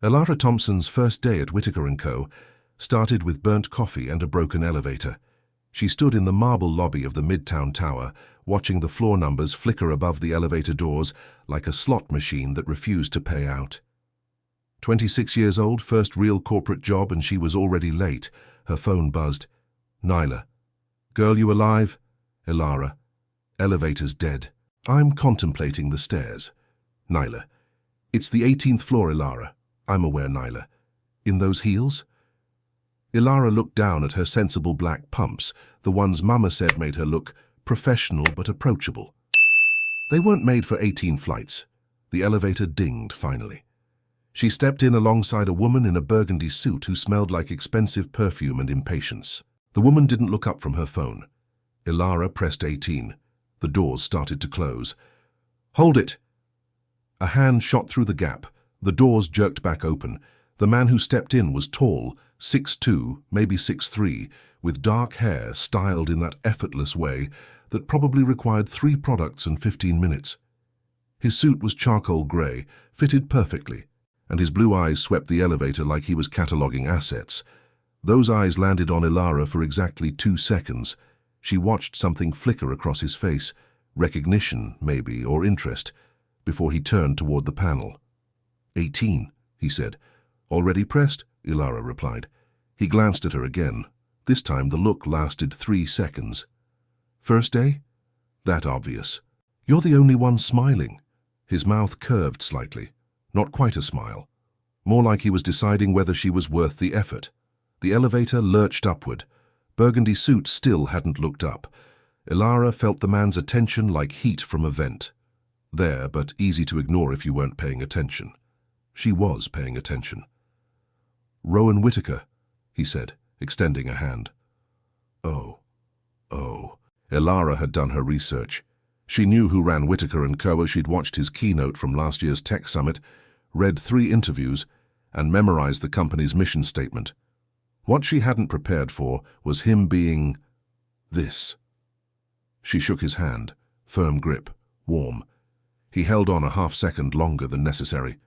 Elara Thompson's first day at Whittaker & Co. started with burnt coffee and a broken elevator. She stood in the marble lobby of the Midtown Tower, watching the floor numbers flicker above the elevator doors like a slot machine that refused to pay out. 26 years old, first real corporate job, and she was already late. Her phone buzzed. Nyla. Girl, you alive? Elara. Elevator's dead. I'm contemplating the stairs. Nyla. It's the 18th floor, Elara. I'm aware, Nyla. In those heels? Elara looked down at her sensible black pumps, the ones Mama said made her look professional but approachable. They weren't made for 18 flights. The elevator dinged, finally. She stepped in alongside a woman in a burgundy suit who smelled like expensive perfume and impatience. The woman didn't look up from her phone. Elara pressed 18. The doors started to close. Hold it! A hand shot through the gap. The doors jerked back open. The man who stepped in was tall, 6'2", maybe 6'3", with dark hair styled in that effortless way that probably required 3 products and 15 minutes. His suit was charcoal grey, fitted perfectly, and his blue eyes swept the elevator like he was cataloguing assets. Those eyes landed on Elara for exactly 2 seconds. She watched something flicker across his face, recognition, maybe, or interest, before he turned toward the panel. 18, he said. Already pressed? Elara replied. He glanced at her again. This time the look lasted 3 seconds. First day? That obvious. You're the only one smiling. His mouth curved slightly. Not quite a smile. More like he was deciding whether she was worth the effort. The elevator lurched upward. Burgundy suit still hadn't looked up. Elara felt the man's attention like heat from a vent. There, but easy to ignore if you weren't paying attention. She was paying attention. Rowan Whittaker, he said, extending a hand. Oh. Elara had done her research. She knew who ran Whittaker & Co. She'd watched his keynote from last year's tech summit, read 3 interviews, and memorized the company's mission statement. What she hadn't prepared for was him being this. She shook his hand, firm grip, warm. He held on a half-second longer than necessary.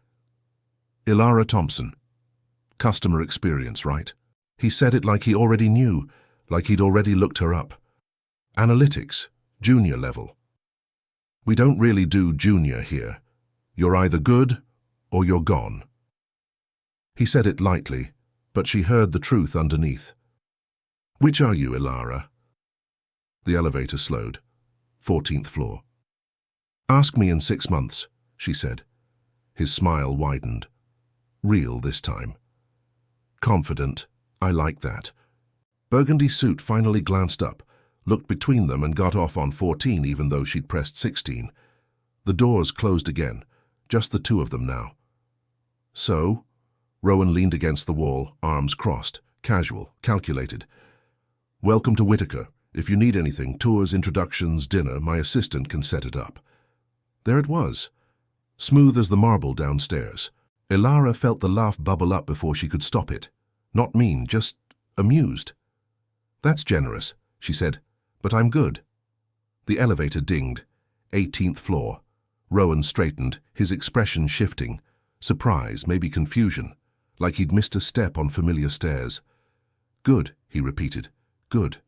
Elara Thompson. Customer experience, right? He said it like he already knew, like he'd already looked her up. Analytics, junior level. We don't really do junior here. You're either good or you're gone. He said it lightly, but she heard the truth underneath. Which are you, Elara? The elevator slowed. 14th floor. Ask me in 6 months, she said. His smile widened. Real this time. Confident. I like that. Burgundy suit finally glanced up, looked between them and got off on 14 even though she'd pressed 16. The doors closed again, just the 2 of them now. So? Rowan leaned against the wall, arms crossed, casual, calculated. Welcome to Whittaker. If you need anything, tours, introductions, dinner, my assistant can set it up. There it was, smooth as the marble downstairs. Elara felt the laugh bubble up before she could stop it. Not mean, just amused. That's generous, she said, but I'm good. The elevator dinged. 18th floor. Rowan straightened, his expression shifting. Surprise, maybe confusion, like he'd missed a step on familiar stairs. Good, he repeated. Good.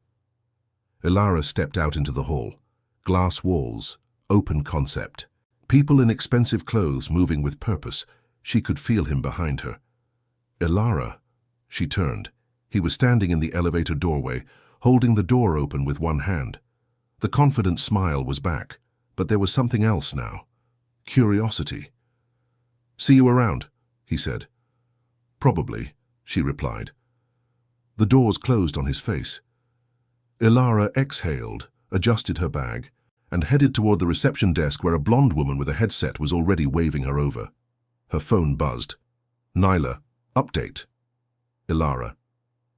Elara stepped out into the hall. Glass walls, open concept. People in expensive clothes moving with purpose. She could feel him behind her. Elara. She turned. He was standing in the elevator doorway, holding the door open with one hand. The confident smile was back, but there was something else now. Curiosity. See you around, he said. Probably, she replied. The doors closed on his face. Elara exhaled, adjusted her bag, and headed toward the reception desk where a blonde woman with a headset was already waving her over. Her phone buzzed. Nyla, update. Elara.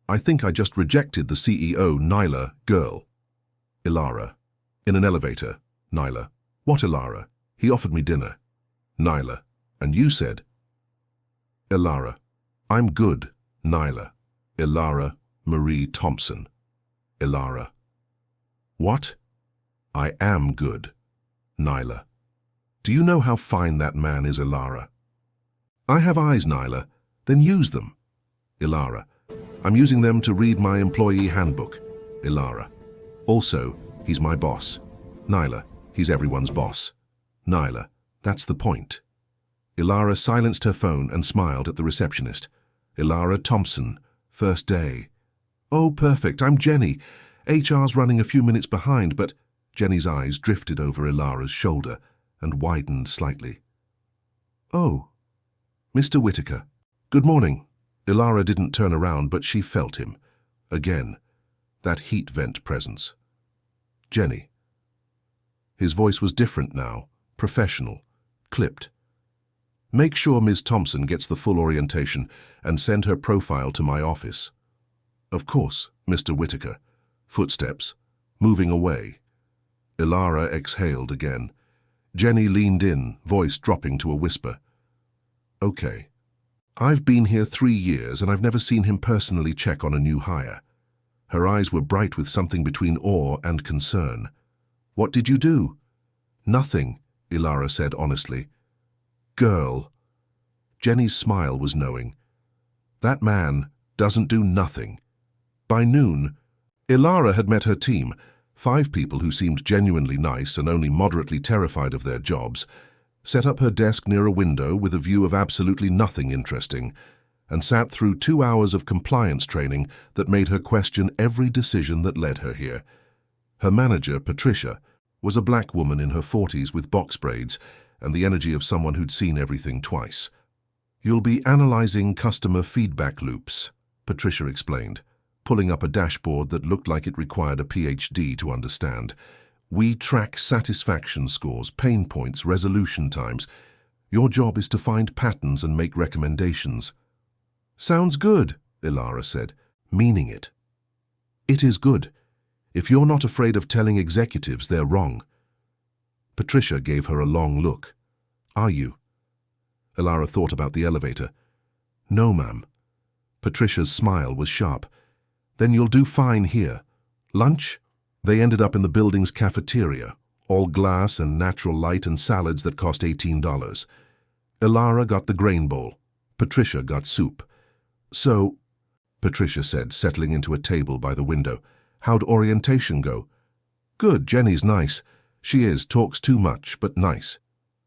I think I just rejected the CEO, Nyla, girl. Elara. In an elevator. Nyla. What, Elara? He offered me dinner. Nyla. And you said? Elara. I'm good, Nyla. Elara Marie Thompson. Elara. What? I am good, Nyla. Do you know how fine that man is, Elara? I have eyes, Nyla, Then use them. Elara. I'm using them to read my employee handbook. Elara. Also, he's my boss. Nyla. He's everyone's boss. Nyla. That's the point. Elara silenced her phone and smiled at the receptionist. Elara Thompson. First day. Oh, perfect. I'm Jenny. HR's running a few minutes behind, but Jenny's eyes drifted over Elara's shoulder and widened slightly. Oh, Mr. Whitaker. Good morning. Elara didn't turn around, but she felt him. Again, that heat vent presence. Jenny. His voice was different now, professional, clipped. Make sure Ms. Thompson gets the full orientation and send her profile to my office. Of course, Mr. Whitaker. Footsteps, moving away. Elara exhaled again. Jenny leaned in, voice dropping to a whisper. Okay. I've been here 3 years and I've never seen him personally check on a new hire. Her eyes were bright with something between awe and concern. What did you do? Nothing, Elara said honestly. Girl. Jenny's smile was knowing. That man doesn't do nothing. By noon, Elara had met her team, 5 people who seemed genuinely nice and only moderately terrified of their jobs, set up her desk near a window with a view of absolutely nothing interesting, and sat through 2 hours of compliance training that made her question every decision that led her here. Her manager, Patricia, was a black woman in her 40s with box braids and the energy of someone who'd seen everything twice. You'll be analyzing customer feedback loops, Patricia explained, pulling up a dashboard that looked like it required a PhD to understand. We track satisfaction scores, pain points, resolution times. Your job is to find patterns and make recommendations. Sounds good, Elara said, meaning it. It is good. If you're not afraid of telling executives they're wrong. Patricia gave her a long look. Are you? Elara thought about the elevator. No, ma'am. Patricia's smile was sharp. Then you'll do fine here. Lunch? They ended up in the building's cafeteria, all glass and natural light and salads that cost $18. Elara got the grain bowl. Patricia got soup. So, Patricia said, settling into a table by the window, how'd orientation go? Good, Jenny's nice. She is, talks too much, but nice.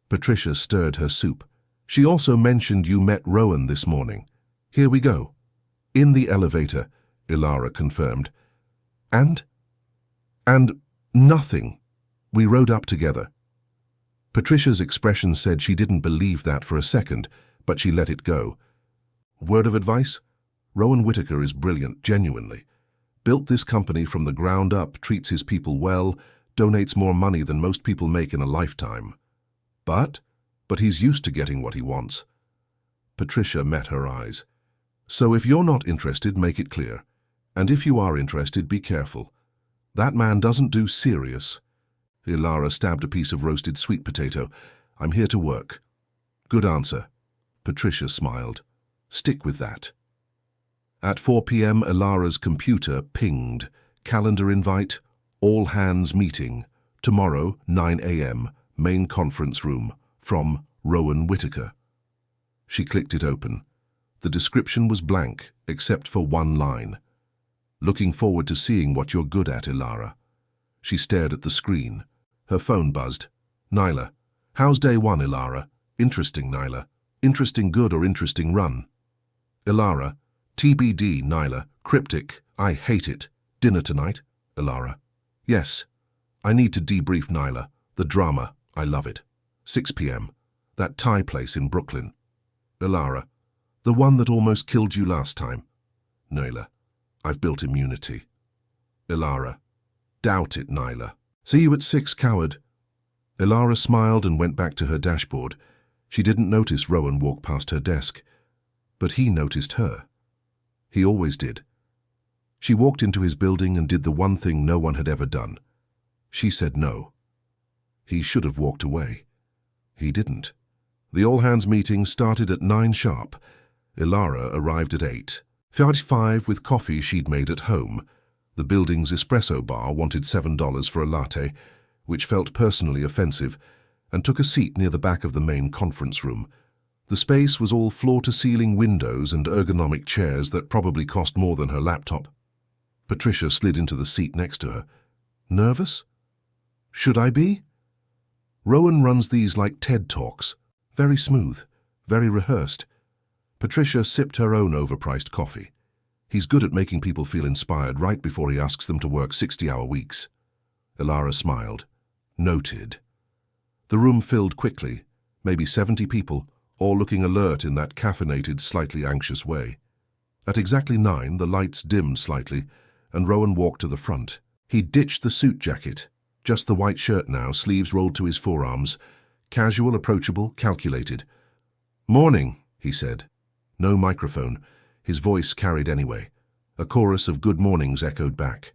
Patricia stirred her soup. She also mentioned you met Rowan this morning. Here we go. In the elevator, Elara confirmed. And nothing. We rode up together. Patricia's expression said she didn't believe that for a second, but she let it go. Word of advice? Rowan Whitaker is brilliant, genuinely. Built this company from the ground up, treats his people well, donates more money than most people make in a lifetime. But he's used to getting what he wants. Patricia met her eyes. So if you're not interested, make it clear. And if you are interested, be careful. That man doesn't do serious. Elara stabbed a piece of roasted sweet potato. I'm here to work. Good answer. Patricia smiled. Stick with that. At 4 p.m., Elara's computer pinged. Calendar invite, all hands meeting. Tomorrow, 9 a.m., main conference room, from Rowan Whitaker. She clicked it open. The description was blank, except for one line. Looking forward to seeing what you're good at, Elara. She stared at the screen. Her phone buzzed. Nyla. How's day 1, Elara? Interesting, Nyla. Interesting good or interesting run? Elara. TBD, Nyla. Cryptic. I hate it. Dinner tonight? Elara. Yes. I need to debrief, Nyla. The drama. I love it. 6 p.m. That Thai place in Brooklyn. Elara. The one that almost killed you last time. Nyla. I've built immunity. Elara. Doubt it, Nyla. See you at 6, coward. Elara smiled and went back to her dashboard. She didn't notice Rowan walk past her desk. But he noticed her. He always did. She walked into his building and did the one thing no one had ever done. She said no. He should have walked away. He didn't. The all-hands meeting started at 9 sharp. Elara arrived at 8:35 with coffee she'd made at home. The building's espresso bar wanted $7 for a latte, which felt personally offensive, and took a seat near the back of the main conference room. The space was all floor-to-ceiling windows and ergonomic chairs that probably cost more than her laptop. Patricia slid into the seat next to her. Nervous? Should I be? Rowan runs these like TED Talks. Very smooth, very rehearsed. Patricia sipped her own overpriced coffee. He's good at making people feel inspired right before he asks them to work 60-hour weeks. Elara smiled. Noted. The room filled quickly, maybe 70 people, all looking alert in that caffeinated, slightly anxious way. At exactly 9, the lights dimmed slightly, and Rowan walked to the front. He ditched the suit jacket, just the white shirt now, sleeves rolled to his forearms. Casual, approachable, calculated. Morning, he said. No microphone. His voice carried anyway. A chorus of good mornings echoed back.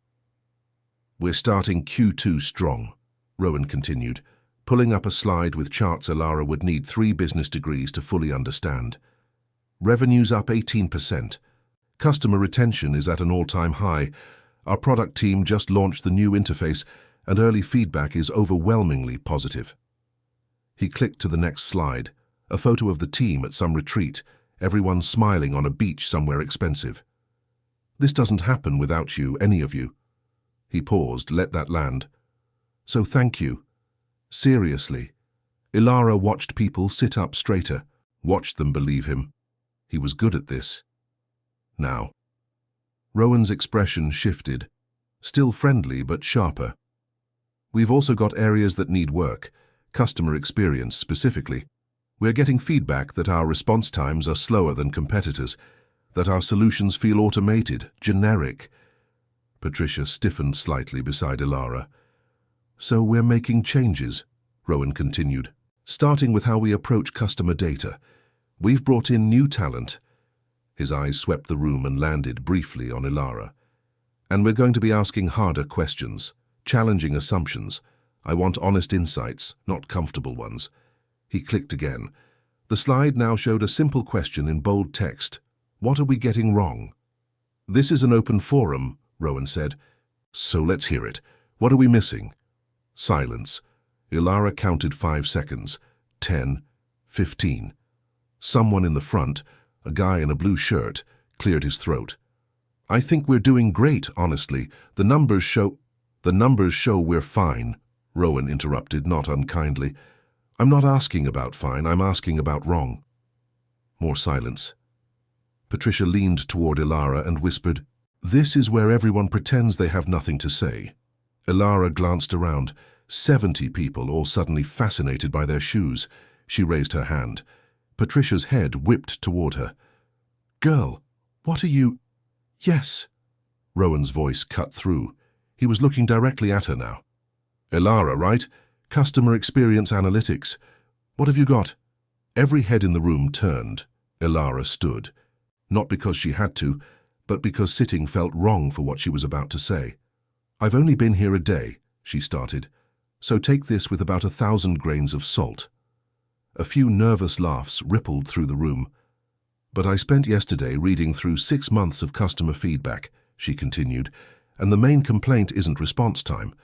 We're starting Q2 strong, Rowan continued, pulling up a slide with charts Elara would need 3 business degrees to fully understand. Revenue's up 18%. Customer retention is at an all-time high. Our product team just launched the new interface, and early feedback is overwhelmingly positive. He clicked to the next slide, a photo of the team at some retreat, everyone smiling on a beach somewhere expensive. This doesn't happen without you, any of you. He paused, let that land. So thank you. Seriously. Elara watched people sit up straighter, watched them believe him. He was good at this. Now. Rowan's expression shifted, still friendly but sharper. We've also got areas that need work, customer experience specifically. We're getting feedback that our response times are slower than competitors, that our solutions feel automated, generic. Patricia stiffened slightly beside Elara. So we're making changes, Rowan continued, starting with how we approach customer data. We've brought in new talent. His eyes swept the room and landed briefly on Elara. And we're going to be asking harder questions, challenging assumptions. I want honest insights, not comfortable ones. He clicked again. The slide now showed a simple question in bold text. What are we getting wrong? This is an open forum, Rowan said. So let's hear it. What are we missing? Silence. Elara counted 5 seconds. 10, 15. Someone in the front, a guy in a blue shirt, cleared his throat. I think we're doing great, honestly. The numbers show we're fine, Rowan interrupted, not unkindly. I'm not asking about fine, I'm asking about wrong. More silence. Patricia leaned toward Elara and whispered, This is where everyone pretends they have nothing to say. Elara glanced around. 70 people, all suddenly fascinated by their shoes. She raised her hand. Patricia's head whipped toward her. Girl, what are you... Yes. Rowan's voice cut through. He was looking directly at her now. Elara, right? Customer experience analytics. What have you got? Every head in the room turned. Elara stood. Not because she had to, but because sitting felt wrong for what she was about to say. I've only been here a day, she started, so take this with about 1,000 grains of salt. A few nervous laughs rippled through the room. But I spent yesterday reading through 6 months of customer feedback, she continued, and the main complaint isn't response time.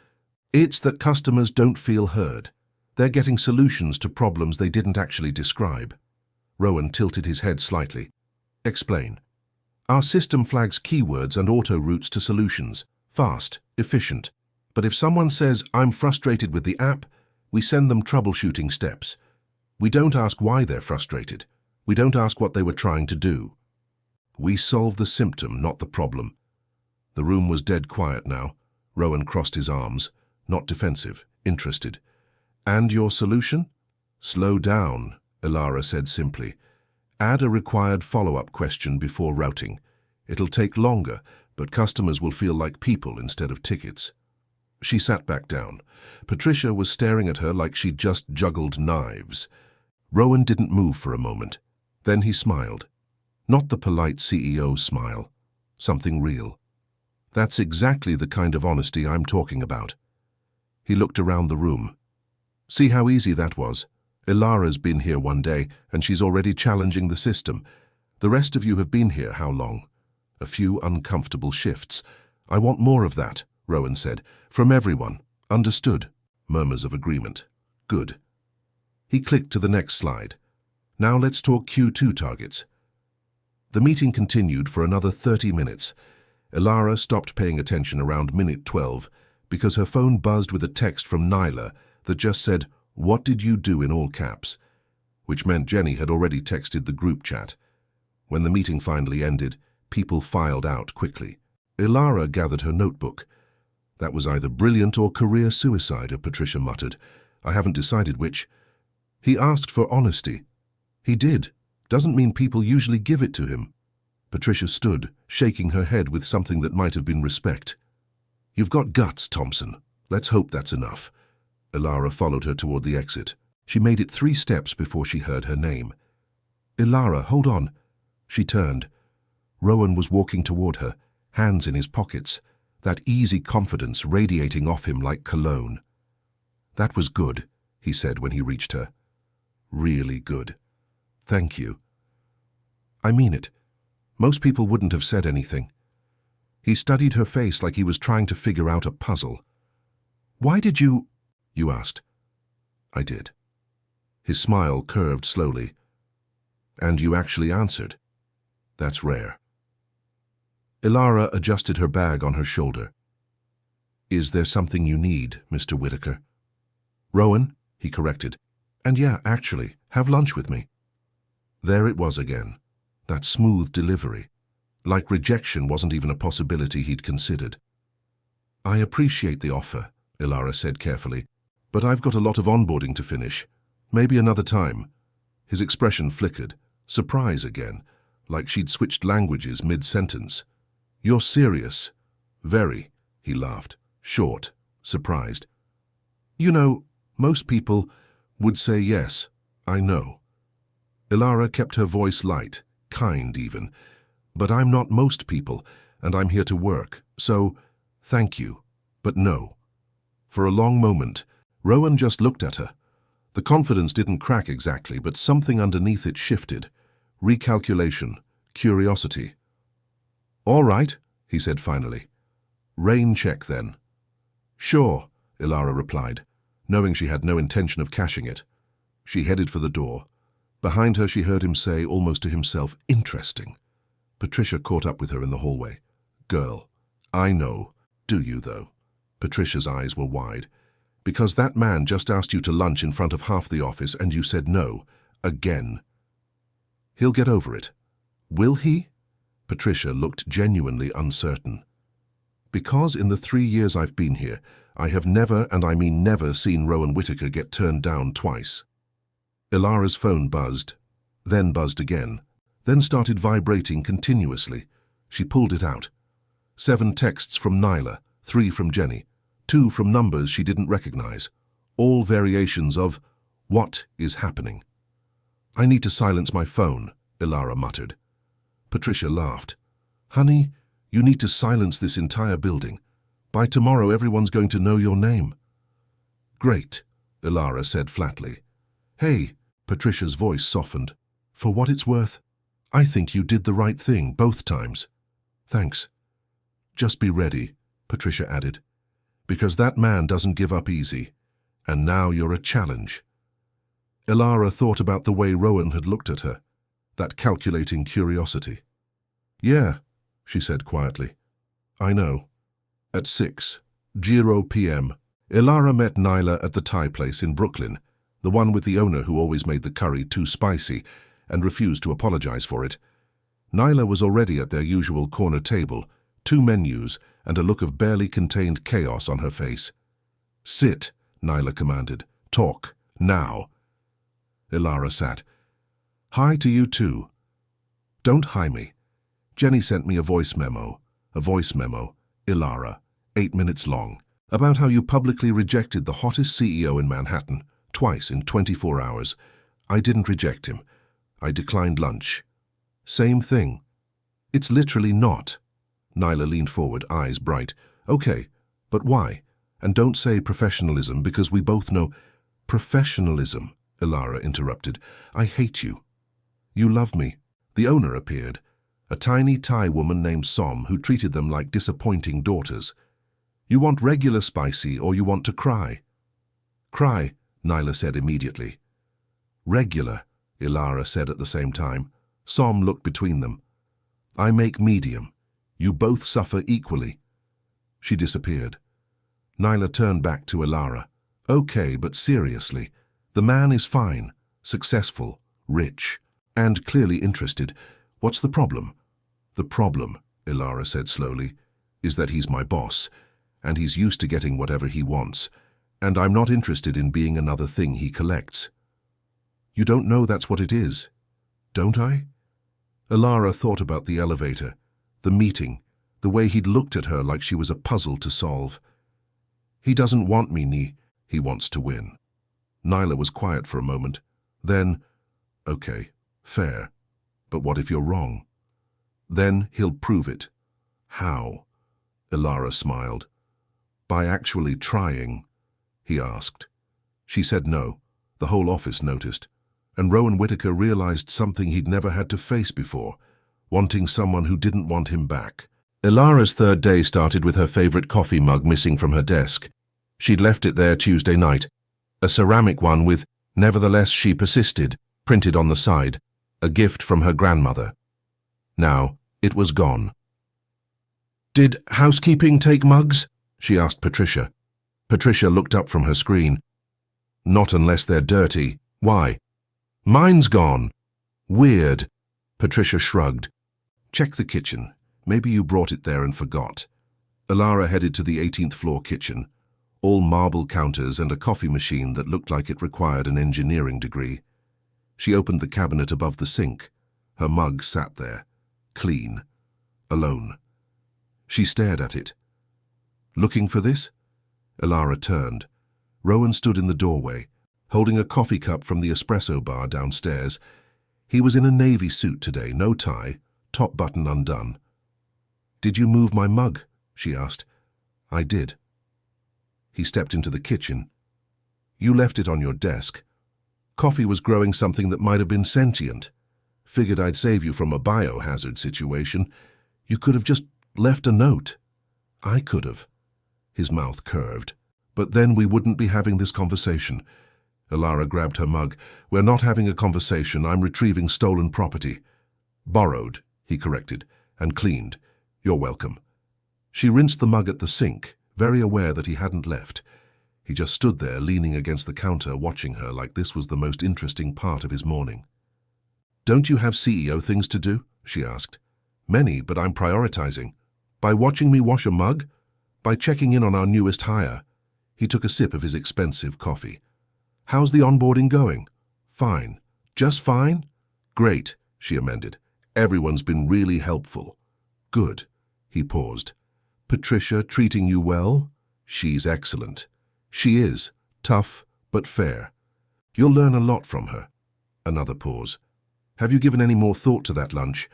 It's that customers don't feel heard. They're getting solutions to problems they didn't actually describe. Rowan tilted his head slightly. Explain. Our system flags keywords and auto-routes to solutions. Fast, efficient. But if someone says, I'm frustrated with the app, we send them troubleshooting steps. We don't ask why they're frustrated. We don't ask what they were trying to do. We solve the symptom, not the problem. The room was dead quiet now. Rowan crossed his arms, not defensive, interested. And your solution? Slow down, Elara said simply. Add a required follow-up question before routing. It'll take longer, but customers will feel like people instead of tickets. She sat back down. Patricia was staring at her like she'd just juggled knives. Rowan didn't move for a moment. Then he smiled. Not the polite CEO smile. Something real. That's exactly the kind of honesty I'm talking about. He looked around the room. See how easy that was? Elara's been here one day, and she's already challenging the system. The rest of you have been here how long? A few uncomfortable shifts. I want more of that, Rowan said. From everyone. Understood. Murmurs of agreement. Good. He clicked to the next slide. Now let's talk Q2 targets. The meeting continued for another 30 minutes. Elara stopped paying attention around minute 12 because her phone buzzed with a text from Nyla that just said, "What did you do?" in all caps, which meant Jenny had already texted the group chat. When the meeting finally ended, people filed out quickly. Elara gathered her notebook. "That was either brilliant or career suicide," Patricia muttered. "I haven't decided which." "He asked for honesty." "He did. Doesn't mean people usually give it to him." Patricia stood, shaking her head with something that might have been respect. "You've got guts, Thompson. Let's hope that's enough." Elara followed her toward the exit. She made it 3 steps before she heard her name. "Elara, hold on." She turned. Rowan was walking toward her, hands in his pockets, that easy confidence radiating off him like cologne. "That was good," he said when he reached her. "Really good. Thank you." "I mean it. Most people wouldn't have said anything." He studied her face like he was trying to figure out a puzzle. "Why did you asked. "I did." His smile curved slowly. "And you actually answered. That's rare." Elara adjusted her bag on her shoulder. "Is there something you need, Mr. Whitaker?" "Rowan," he corrected. "And yeah, actually, have lunch with me." There it was again, that smooth delivery, like rejection wasn't even a possibility he'd considered. "I appreciate the offer," Elara said carefully, "but I've got a lot of onboarding to finish. Maybe another time." His expression flickered, surprise again, like she'd switched languages mid-sentence. "You're serious?" "Very," he laughed, short, surprised. "You know, most people would say yes, I know." Elara kept her voice light, kind even. "But I'm not most people, and I'm here to work, so thank you, but no." For a long moment, Rowan just looked at her. The confidence didn't crack exactly, but something underneath it shifted. Recalculation, curiosity. "All right," he said finally. "Rain check then." "Sure," Elara replied, knowing she had no intention of cashing it. She headed for the door. Behind her she heard him say, almost to himself, "Interesting." Patricia caught up with her in the hallway. "Girl, I know. Do you, though?" Patricia's eyes were wide. "Because that man just asked you to lunch in front of half the office and you said no. Again." "He'll get over it." "Will he?" Patricia looked genuinely uncertain. "Because in the 3 years I've been here, I have never, and I mean never, seen Rowan Whitaker get turned down twice." Elara's phone buzzed, then buzzed again, then started vibrating continuously. She pulled it out. 7 texts from Nyla, 3 from Jenny, 2 from numbers she didn't recognize, all variations of, "What is happening?" "I need to silence my phone," Elara muttered. Patricia laughed. "Honey, you need to silence this entire building. By tomorrow everyone's going to know your name." "Great," Elara said flatly. "Hey," Patricia's voice softened. "For what it's worth, I think you did the right thing both times." "Thanks." "Just be ready," Patricia added, "because that man doesn't give up easy, and now you're a challenge." Elara thought about the way Rowan had looked at her, that calculating curiosity. "Yeah," she said quietly. "I know." At 6:00 p.m., Elara met Nyla at the Thai place in Brooklyn, the one with the owner who always made the curry too spicy and refused to apologize for it. Nyla was already at their usual corner table, 2 menus and a look of barely contained chaos on her face. "Sit," Nyla commanded. "Talk, now." Elara sat. "Hi to you too." "Don't hi me. Jenny sent me a voice memo, Elara, 8 minutes long, about how you publicly rejected the hottest CEO in Manhattan, twice in 24 hours. I didn't reject him. I declined lunch." "Same thing." "It's literally not." Nyla leaned forward, eyes bright. "Okay, but why? And don't say professionalism, because we both know—" "Professionalism," Elara interrupted. "I hate you." "You love me." The owner appeared, a tiny Thai woman named Som who treated them like disappointing daughters. "You want regular spicy or you want to cry?" "Cry," Nyla said immediately. "Regular," Elara said at the same time. Som looked between them. I make medium. You both suffer equally. She disappeared. Nyla turned back to Elara. Okay, but seriously, the man is fine, successful, rich, and clearly interested. What's the problem? The problem, Elara said slowly, is that he's my boss, and he's used to getting whatever he wants, and I'm not interested in being another thing he collects. You don't know that's what it is, don't I? Elara thought about the elevator, the meeting, the way he'd looked at her like she was a puzzle to solve. He doesn't want me, he wants to win. Nyla was quiet for a moment. Then, okay, fair, but what if you're wrong? Then he'll prove it. How? Elara smiled. By actually trying, he asked. She said no. The whole office noticed. And Rowan Whittaker realized something he'd never had to face before, wanting someone who didn't want him back. Elara's third day started with her favorite coffee mug missing from her desk. She'd left it there Tuesday night, a ceramic one with "Nevertheless she persisted" printed on the side, a gift from her grandmother. Now, it was gone. Did housekeeping take mugs? She asked Patricia. Patricia looked up from her screen. Not unless they're dirty. Why? Mine's gone. Weird. Patricia shrugged. Check the kitchen. Maybe you brought it there and forgot. Elara headed to the 18th floor kitchen. All marble counters and a coffee machine that looked like it required an engineering degree. She opened the cabinet above the sink. Her mug sat there, clean, alone. She stared at it. Looking for this? Elara turned. Rowan stood in the doorway, holding a coffee cup from the espresso bar downstairs. He was in a navy suit today, no tie, top button undone. Did you move my mug? She asked. I did. He stepped into the kitchen. You left it on your desk. Coffee was growing something that might have been sentient. Figured I'd save you from a biohazard situation. You could have just left a note. I could have. His mouth curved. But then we wouldn't be having this conversation. Elara grabbed her mug. We're not having a conversation. I'm retrieving stolen property. Borrowed, he corrected, and cleaned. You're welcome. She rinsed the mug at the sink, very aware that he hadn't left. He just stood there, leaning against the counter, watching her like this was the most interesting part of his morning. Don't you have CEO things to do? She asked. Many, but I'm prioritizing. By watching me wash a mug? By checking in on our newest hire. He took a sip of his expensive coffee. How's the onboarding going? Fine. Just fine? Great, she amended. Everyone's been really helpful. Good. He paused. Patricia treating you well? She's excellent. She is. Tough, but fair. You'll learn a lot from her. Another pause. Have you given any more thought to that lunch?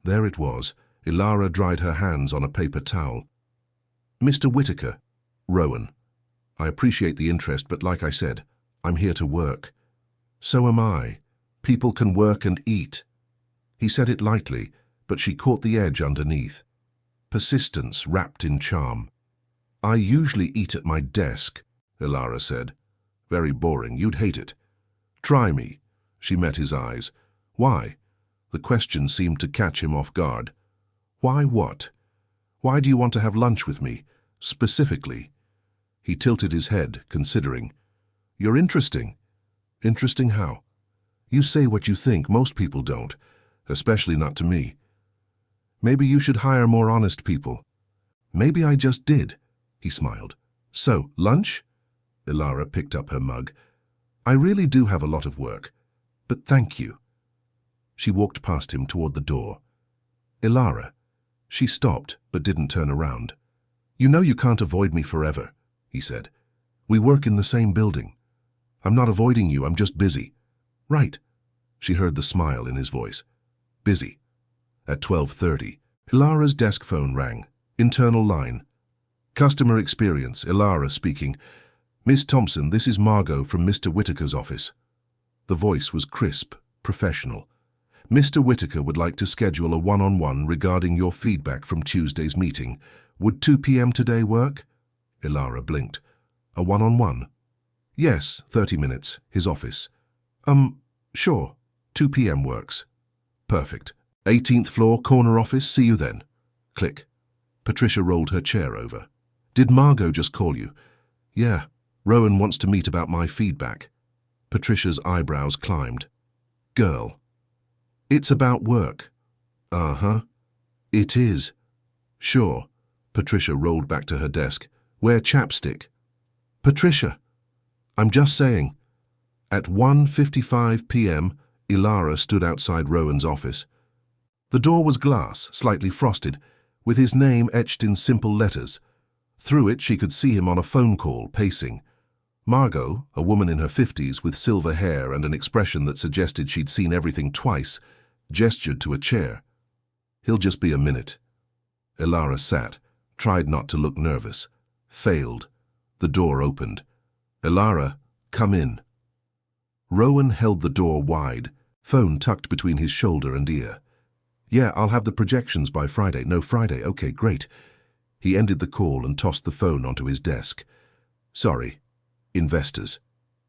There it was. Elara dried her hands on a paper towel. Mr. Whittaker. Rowan. I appreciate the interest, but like I said, I'm here to work. So am I. People can work and eat. He said it lightly, but she caught the edge underneath. Persistence wrapped in charm. I usually eat at my desk, Elara said. Very boring, you'd hate it. Try me. She met his eyes. Why? The question seemed to catch him off guard. Why what? Why do you want to have lunch with me, specifically? He tilted his head, considering. You're interesting. Interesting how? You say what you think, most people don't, especially not to me. Maybe you should hire more honest people. Maybe I just did, he smiled. So, lunch? Elara picked up her mug. I really do have a lot of work, but thank you. She walked past him toward the door. Elara. She stopped, but didn't turn around. You know you can't avoid me forever, he said. We work in the same building. I'm not avoiding you, I'm just busy. Right. She heard the smile in his voice. Busy. At 12:30, Elara's desk phone rang. Internal line. Customer experience, Elara speaking. Miss Thompson, this is Margot from Mr. Whittaker's office. The voice was crisp, professional. Mr. Whittaker would like to schedule a one-on-one regarding your feedback from Tuesday's meeting. Would 2 p.m. today work? Elara blinked. A one-on-one? Yes, 30 minutes. His office. Sure. 2 p.m. works. Perfect. 18th floor, corner office, see you then. Click. Patricia rolled her chair over. Did Margot just call you? Yeah. Rowan wants to meet about my feedback. Patricia's eyebrows climbed. Girl. It's about work. Uh-huh. It is. Sure. Patricia rolled back to her desk. Wear chapstick. Patricia. I'm just saying. At 1:55 p.m., Elara stood outside Rowan's office. The door was glass, slightly frosted, with his name etched in simple letters. Through it, she could see him on a phone call, pacing. Margot, a woman in her 50s with silver hair and an expression that suggested she'd seen everything twice, gestured to a chair. He'll just be a minute. Elara sat, tried not to look nervous. Failed. The door opened. Elara, come in. Rowan held the door wide, phone tucked between his shoulder and ear. Yeah, I'll have the projections by Friday. No, Friday. Okay, great. He ended the call and tossed the phone onto his desk. Sorry. Investors.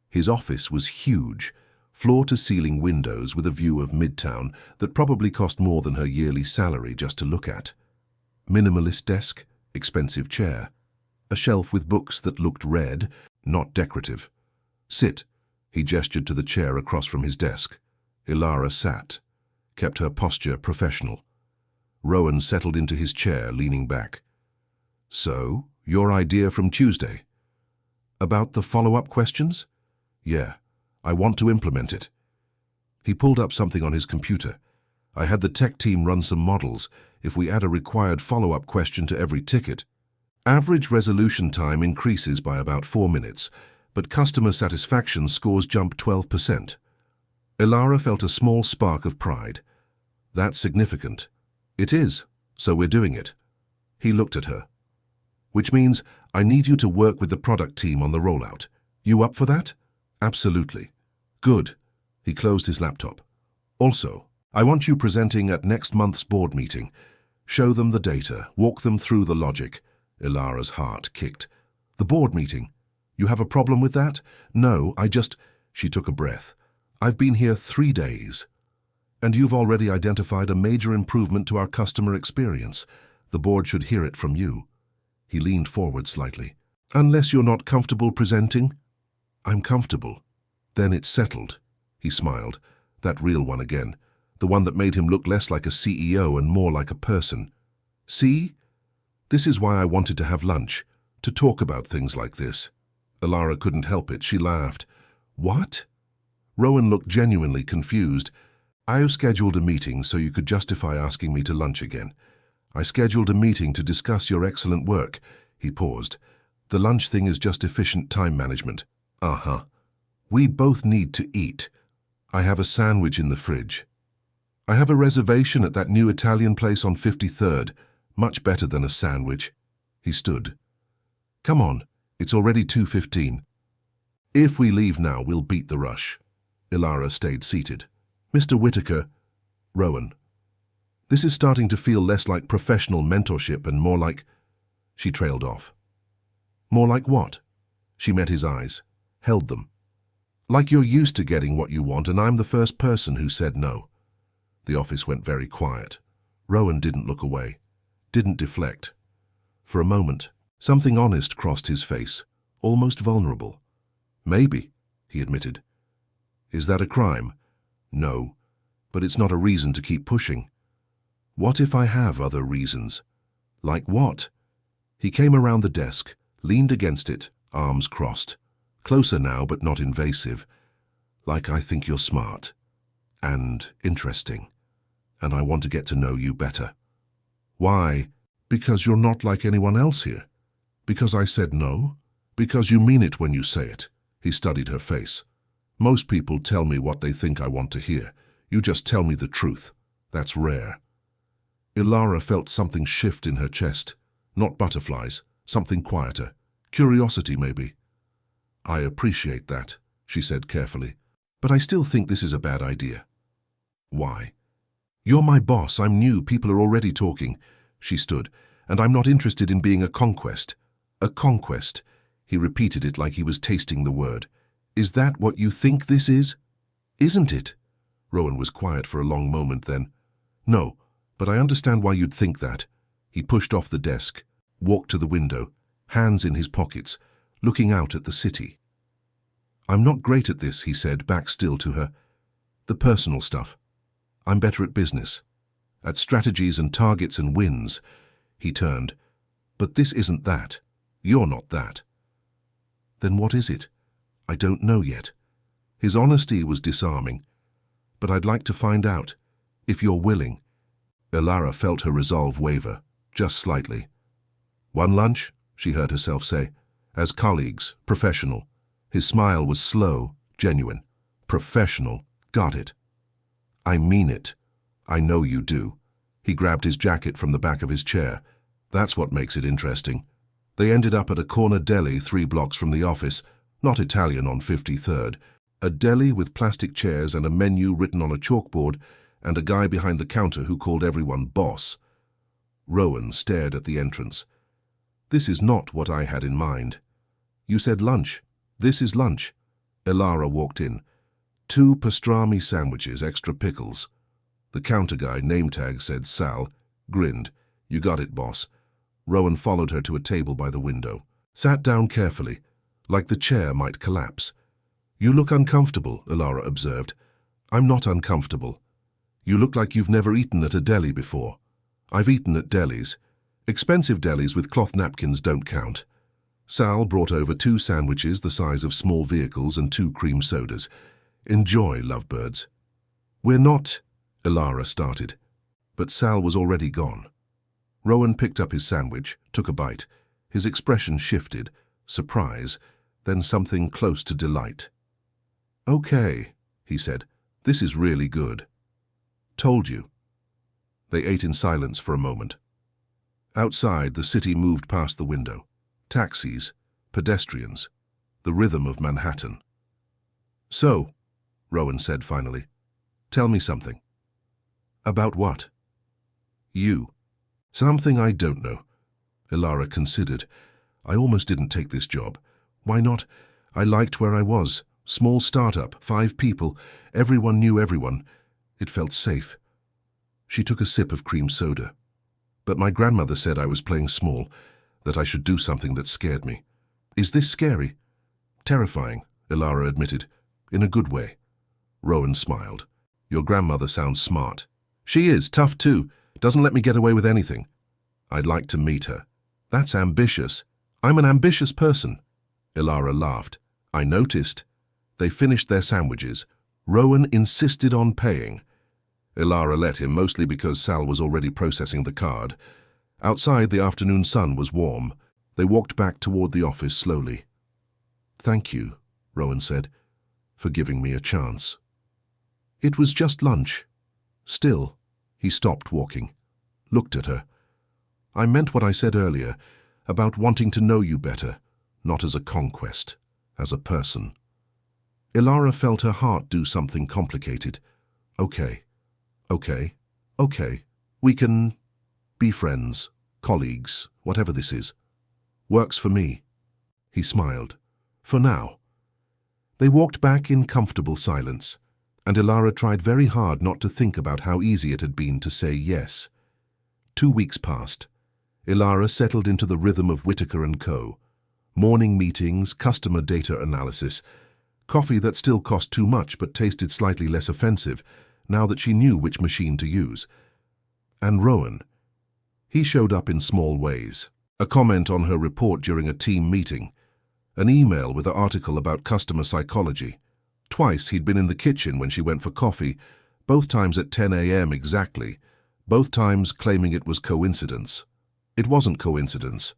His office was huge, floor-to-ceiling windows with a view of Midtown that probably cost more than her yearly salary just to look at. Minimalist desk, expensive chair. A shelf with books that looked red, not decorative. Sit. He gestured to the chair across from his desk. Elara sat, kept her posture professional. Rowan settled into his chair, leaning back. So, your idea from Tuesday? About the follow-up questions? Yeah, I want to implement it. He pulled up something on his computer. I had the tech team run some models if we add a required follow-up question to every ticket. Average resolution time increases by about 4 minutes, but customer satisfaction scores jump 12%. Elara felt a small spark of pride. That's significant. It is, so we're doing it. He looked at her. Which means I need you to work with the product team on the rollout. You up for that? Absolutely. Good. He closed his laptop. Also, I want you presenting at next month's board meeting. Show them the data, walk them through the logic. Elara's heart kicked. The board meeting. You have a problem with that? No, She took a breath. I've been here 3 days. And you've already identified a major improvement to our customer experience. The board should hear it from you. He leaned forward slightly. Unless you're not comfortable presenting? I'm comfortable. Then it's settled. He smiled. That real one again. The one that made him look less like a CEO and more like a person. See? This is why I wanted to have lunch. To talk about things like this. Elara couldn't help it. She laughed. What? Rowan looked genuinely confused. I scheduled a meeting so you could justify asking me to lunch again. I scheduled a meeting to discuss your excellent work. He paused. The lunch thing is just efficient time management. Uh-huh. We both need to eat. I have a sandwich in the fridge. I have a reservation at that new Italian place on 53rd. Much better than a sandwich. He stood. Come on, it's already 2:15. If we leave now, we'll beat the rush. Elara stayed seated. Mr. Whitaker, Rowan. This is starting to feel less like professional mentorship and more like... She trailed off. More like what? She met his eyes, held them. Like you're used to getting what you want and I'm the first person who said no. The office went very quiet. Rowan didn't look away, didn't deflect. For a moment, something honest crossed his face, almost vulnerable. Maybe, he admitted. Is that a crime? No, but it's not a reason to keep pushing. What if I have other reasons? Like what? He came around the desk, leaned against it, arms crossed. Closer now, but not invasive. Like I think you're smart. And interesting. And I want to get to know you better. Why? Because you're not like anyone else here. Because I said no? Because you mean it when you say it. He studied her face. Most people tell me what they think I want to hear. You just tell me the truth. That's rare. Elara felt something shift in her chest. Not butterflies, something quieter. Curiosity, maybe. I appreciate that, she said carefully. But I still think this is a bad idea. Why? You're my boss, I'm new, people are already talking. She stood. And I'm not interested in being a conquest. A conquest. He repeated it like he was tasting the word. Is that what you think this is? Isn't it? Rowan was quiet for a long moment then. No, but I understand why you'd think that. He pushed off the desk, walked to the window, hands in his pockets, looking out at the city. I'm not great at this, he said, back still to her. The personal stuff. I'm better at business. At strategies and targets and wins. He turned. But this isn't that. You're not that. Then what is it? I don't know yet. His honesty was disarming. But I'd like to find out, if you're willing. Elara felt her resolve waver, just slightly. One lunch, she heard herself say, as colleagues, professional. His smile was slow, genuine. Professional, got it. I mean it. I know you do. He grabbed his jacket from the back of his chair. That's what makes it interesting. They ended up at a corner deli 3 blocks from the office, not Italian on 53rd, a deli with plastic chairs and a menu written on a chalkboard, and a guy behind the counter who called everyone boss. Rowan stared at the entrance. This is not what I had in mind. You said lunch. This is lunch. Elara walked in. 2 pastrami sandwiches, extra pickles. The counter guy, name tag said Sal, grinned. You got it, boss. Rowan followed her to a table by the window. Sat down carefully, like the chair might collapse. You look uncomfortable, Elara observed. I'm not uncomfortable. You look like you've never eaten at a deli before. I've eaten at delis. Expensive delis with cloth napkins don't count. Sal brought over 2 sandwiches the size of small vehicles and 2 cream sodas. Enjoy, lovebirds. We're not, Elara started. But Sal was already gone. Rowan picked up his sandwich, took a bite. His expression shifted, surprise, then something close to delight. Okay, he said. This is really good. Told you. They ate in silence for a moment. Outside, the city moved past the window. Taxis, pedestrians, the rhythm of Manhattan. So, Rowan said finally, tell me something. About what? You. Something I don't know. Elara considered. I almost didn't take this job. Why not? I liked where I was. Small startup, 5 people. Everyone knew everyone. It felt safe. She took a sip of cream soda. But my grandmother said I was playing small, that I should do something that scared me. Is this scary? Terrifying, Elara admitted, in a good way. Rowan smiled. Your grandmother sounds smart. She is, tough too. Doesn't let me get away with anything. I'd like to meet her. That's ambitious. I'm an ambitious person. Elara laughed. I noticed. They finished their sandwiches. Rowan insisted on paying. Elara let him, mostly because Sal was already processing the card. Outside, the afternoon sun was warm. They walked back toward the office slowly. Thank you, Rowan said, for giving me a chance. It was just lunch. Still, he stopped walking, looked at her. I meant what I said earlier, about wanting to know you better, not as a conquest, as a person. Elara felt her heart do something complicated. Okay, we can be friends, colleagues, whatever this is. Works for me. He smiled. For now. They walked back in comfortable silence, and Elara tried very hard not to think about how easy it had been to say yes. 2 weeks passed. Elara settled into the rhythm of Whittaker & Co. Morning meetings, customer data analysis, coffee that still cost too much but tasted slightly less offensive, now that she knew which machine to use. And Rowan. He showed up in small ways. A comment on her report during a team meeting. An email with an article about customer psychology. Twice he'd been in the kitchen when she went for coffee, both times at 10 a.m. exactly, both times claiming it was coincidence. It wasn't coincidence,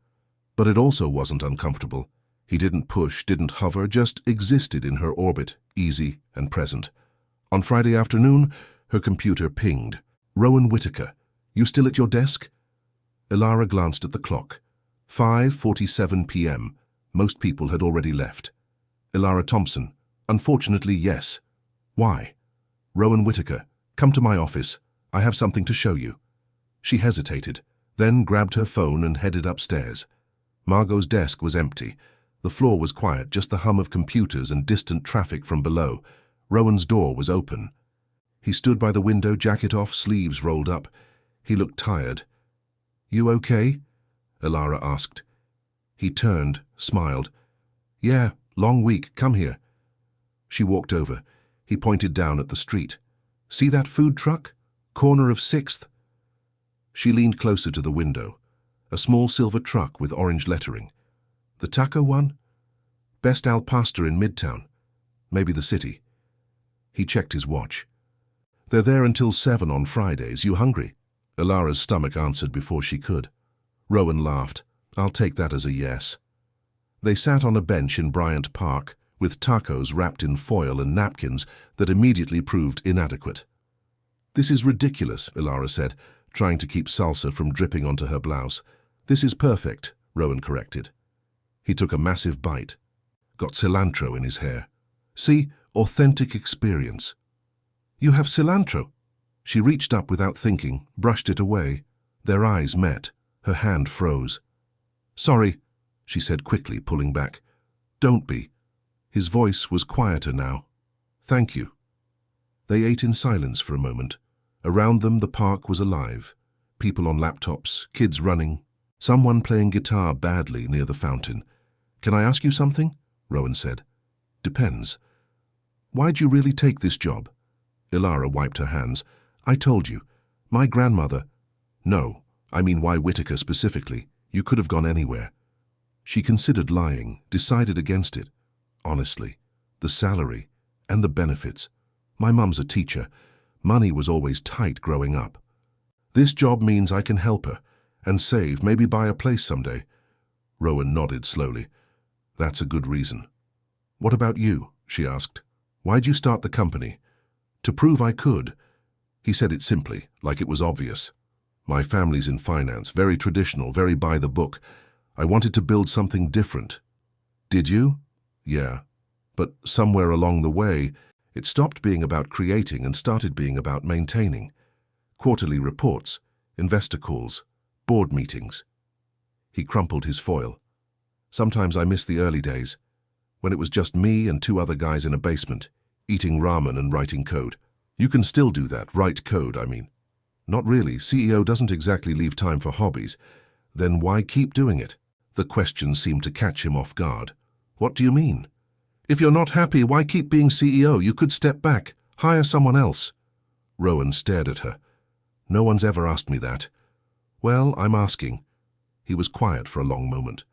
but it also wasn't uncomfortable. He didn't push, didn't hover, just existed in her orbit, easy and present. On Friday afternoon, her computer pinged. Rowan Whittaker, you still at your desk? Elara glanced at the clock. 5:47 p.m. Most people had already left. Elara Thompson, unfortunately, yes. Why? Rowan Whittaker, come to my office. I have something to show you. She hesitated, then grabbed her phone and headed upstairs. Margot's desk was empty. The floor was quiet, just the hum of computers and distant traffic from below. Rowan's door was open. He stood by the window, jacket off, sleeves rolled up. He looked tired. "You okay?" Elara asked. He turned, smiled. "Yeah, long week, come here." She walked over. He pointed down at the street. "See that food truck? Corner of 6th? She leaned closer to the window. A small silver truck with orange lettering. "The taco one? Best al pastor in Midtown. Maybe the city." He checked his watch. "They're there until 7 on Fridays. You hungry?" Elara's stomach answered before she could. Rowan laughed. "I'll take that as a yes." They sat on a bench in Bryant Park, with tacos wrapped in foil and napkins that immediately proved inadequate. "This is ridiculous," Elara said, trying to keep salsa from dripping onto her blouse. "This is perfect," Rowan corrected. He took a massive bite. Got cilantro in his hair. "See, authentic experience." "You have cilantro?" She reached up without thinking, brushed it away. Their eyes met. Her hand froze. "Sorry," she said quickly, pulling back. "Don't be." His voice was quieter now. "Thank you." They ate in silence for a moment. Around them the park was alive. People on laptops, kids running, someone playing guitar badly near the fountain. "Can I ask you something?" Rowan said. "Depends." "Why'd you really take this job?" Elara wiped her hands. "I told you. My grandmother—" "No, I mean why Whitaker specifically. You could have gone anywhere." She considered lying, decided against it. "Honestly, the salary and the benefits. My mum's a teacher. Money was always tight growing up. This job means I can help her and save, maybe buy a place someday." Rowan nodded slowly. "That's a good reason." "What about you?" she asked. "Why'd you start the company?" "To prove I could." He said it simply, like it was obvious. "My family's in finance, very traditional, very by the book. I wanted to build something different." "Did you?" "Yeah. But somewhere along the way, it stopped being about creating and started being about maintaining. Quarterly reports, investor calls, board meetings." He crumpled his foil. "Sometimes I miss the early days, when it was just me and 2 other guys in a basement, eating ramen and writing code." "You can still do that, write code, I mean." "Not really. CEO doesn't exactly leave time for hobbies." "Then why keep doing it?" The question seemed to catch him off guard. "What do you mean?" "If you're not happy, why keep being CEO? You could step back, hire someone else." Rowan stared at her. "No one's ever asked me that." "Well, I'm asking." He was quiet for a long moment.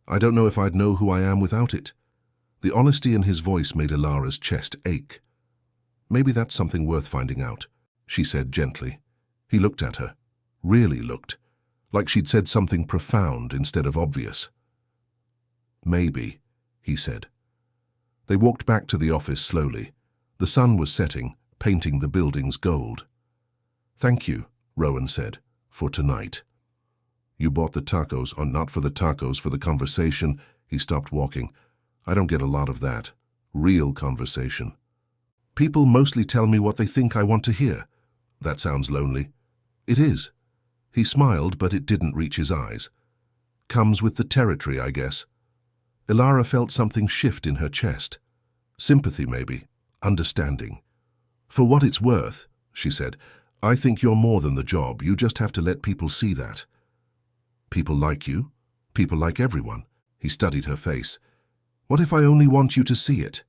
"I don't know if I'd know who I am without it." The honesty in his voice made Elara's chest ache. "Maybe that's something worth finding out," she said gently. He looked at her, really looked, like she'd said something profound instead of obvious. "Maybe," he said. They walked back to the office slowly. The sun was setting, painting the buildings gold. "Thank you," Rowan said, "for tonight." "You bought the tacos, or not for the tacos, for the conversation." He stopped walking. "I don't get a lot of that. Real conversation. People mostly tell me what they think I want to hear." "That sounds lonely." "It is." He smiled, but it didn't reach his eyes. "Comes with the territory, I guess." Elara felt something shift in her chest. Sympathy, maybe. Understanding. "For what it's worth," she said, "I think you're more than the job. You just have to let people see that." "People like you? People like everyone." He studied her face. "What if I only want you to see it?"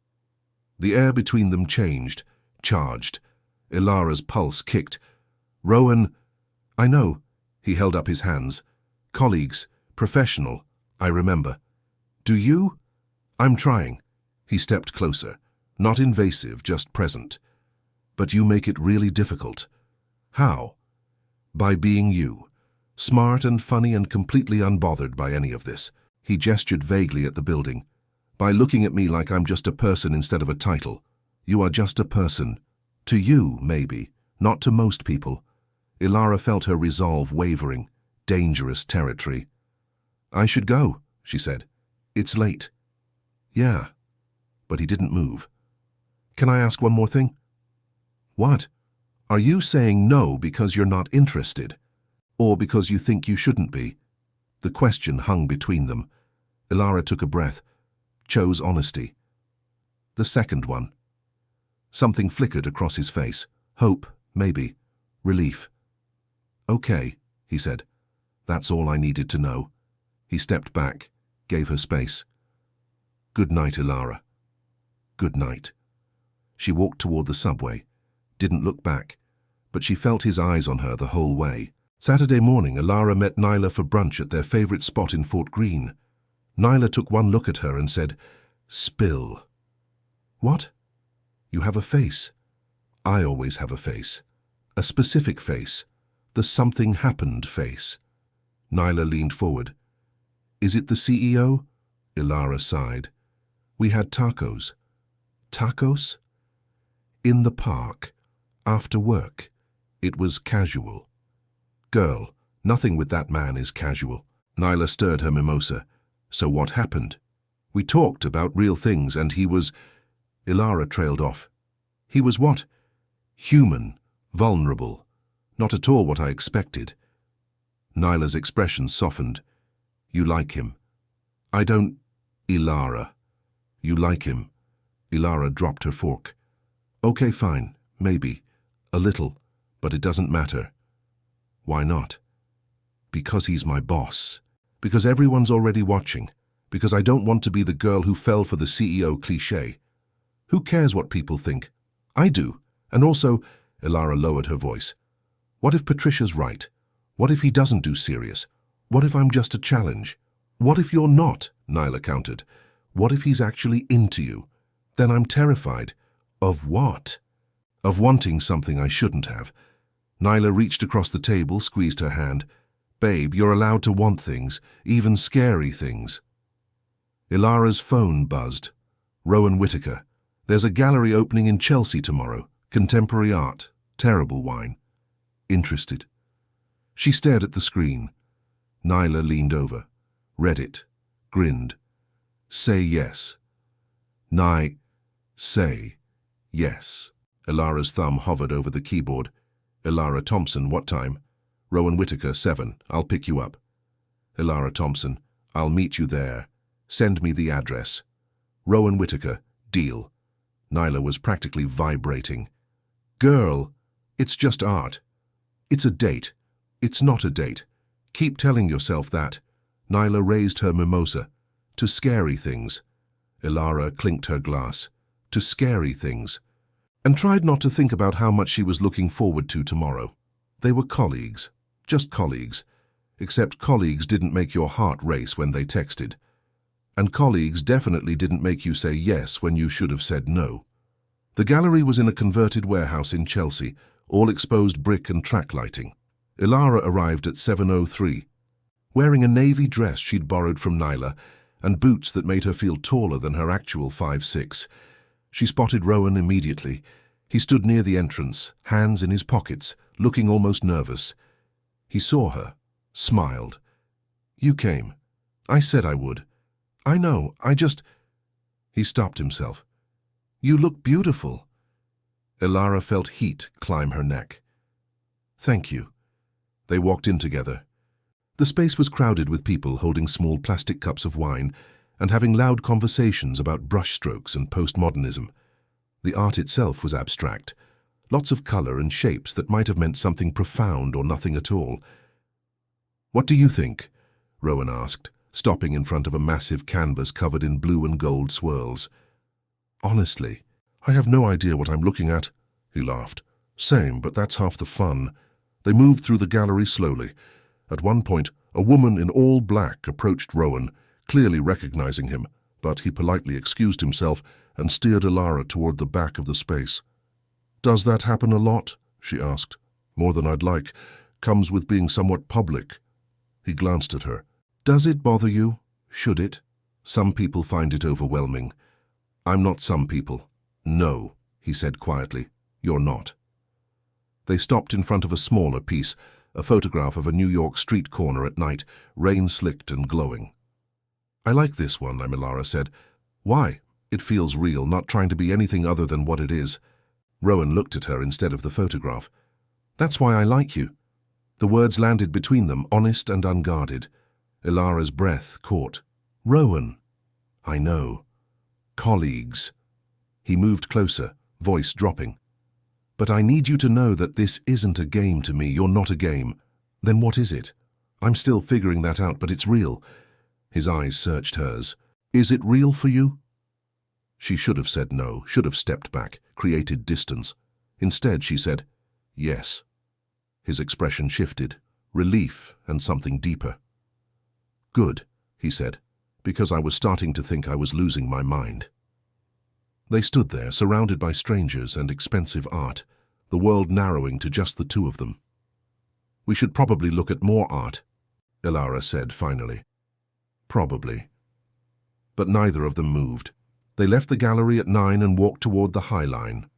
The air between them changed, charged. Elara's pulse kicked. "Rowan—" "I know." He held up his hands. "Colleagues, professional, I remember." "Do you?" "I'm trying." He stepped closer. Not invasive, just present. "But you make it really difficult." "How?" "By being you. Smart and funny and completely unbothered by any of this." He gestured vaguely at the building. "By looking at me like I'm just a person instead of a title. You are just a person. To you, maybe. Not to most people." Elara felt her resolve wavering. Dangerous territory. "I should go," she said. "It's late." "Yeah." But he didn't move. "Can I ask one more thing?" "What?" "Are you saying no because you're not interested? Or because you think you shouldn't be?" The question hung between them. Elara took a breath, chose honesty. "The second one." Something flickered across his face. Hope, maybe. Relief. Okay, he said. That's all I needed to know. He stepped back, gave her space. Good night, Elara. Good night. She walked toward the subway, didn't look back, but she felt his eyes on her the whole way. Saturday morning, Elara met Nyla for brunch at their favorite spot in Fort Greene. Nyla took one look at her and said, "Spill." What? You have a face. I always have a face. A specific face. The something happened face. Nyla leaned forward. Is it the CEO? Elara sighed. We had tacos. Tacos? In the park. After work. It was casual. Girl, nothing with that man is casual. Nyla stirred her mimosa. So what happened? We talked about real things and he was... Elara trailed off. He was what? Human. Vulnerable. Not at all what I expected. Nyla's expression softened. You like him. I don't... Elara. You like him. Elara dropped her fork. Okay, fine. Maybe. A little. But it doesn't matter. Why not? Because he's my boss. Because everyone's already watching. Because I don't want to be the girl who fell for the CEO cliché. Who cares what people think? I do. And also, Elara lowered her voice. What if Patricia's right? What if he doesn't do serious? What if I'm just a challenge? What if you're not? Nyla countered. What if he's actually into you? Then I'm terrified. Of what? Of wanting something I shouldn't have. Nyla reached across the table, squeezed her hand. Babe, you're allowed to want things, even scary things. Elara's phone buzzed. Rowan Whittaker. There's a gallery opening in Chelsea tomorrow. Contemporary art. Terrible wine. Interested. She stared at the screen. Nyla leaned over. Read it. Grinned. Say yes. Say yes. Elara's thumb hovered over the keyboard. Elara Thompson, what time? Rowan Whittaker, 7. I'll pick you up. Elara Thompson, I'll meet you there. Send me the address. Rowan Whittaker, deal. Nyla was practically vibrating. Girl, it's just art. It's a date. It's not a date. Keep telling yourself that. Nyla raised her mimosa. To scary things. Elara clinked her glass. To scary things. And tried not to think about how much she was looking forward to tomorrow. They were colleagues. Just colleagues. Except colleagues didn't make your heart race when they texted. And colleagues definitely didn't make you say yes when you should have said no. The gallery was in a converted warehouse in Chelsea, all exposed brick and track lighting. Elara arrived at 7:03, wearing a navy dress she'd borrowed from Nyla and boots that made her feel taller than her actual 5'6". She spotted Rowan immediately. He stood near the entrance, hands in his pockets, looking almost nervous. He saw her, smiled. You came. I said I would. I know, I just... He stopped himself. You look beautiful. Elara felt heat climb her neck. Thank you. They walked in together. The space was crowded with people holding small plastic cups of wine and having loud conversations about brushstrokes and postmodernism. The art itself was abstract, lots of color and shapes that might have meant something profound or nothing at all. What do you think? Rowan asked, stopping in front of a massive canvas covered in blue and gold swirls. Honestly, I have no idea what I'm looking at, he laughed. Same, but that's half the fun. They moved through the gallery slowly. At one point, a woman in all black approached Rowan, clearly recognizing him, but he politely excused himself and steered Elara toward the back of the space. Does that happen a lot? She asked. More than I'd like. Comes with being somewhat public. He glanced at her. Does it bother you? Should it? Some people find it overwhelming. I'm not some people. No, he said quietly. You're not. They stopped in front of a smaller piece, a photograph of a New York street corner at night, rain-slicked and glowing. I like this one, Elara said. Why? It feels real, not trying to be anything other than what it is. Rowan looked at her instead of the photograph. That's why I like you. The words landed between them, honest and unguarded. Elara's breath caught. Rowan. I know. Colleagues. He moved closer, voice dropping. But I need you to know that this isn't a game to me. You're not a game. Then what is it? I'm still figuring that out, but it's real. His eyes searched hers. Is it real for you? She should have said no, should have stepped back, created distance. Instead, she said, yes. His expression shifted, relief and something deeper. Good, he said, because I was starting to think I was losing my mind. They stood there, surrounded by strangers and expensive art, the world narrowing to just the two of them. We should probably look at more art, Elara said finally. Probably. But neither of them moved. They left the gallery at 9 and walked toward the High Line.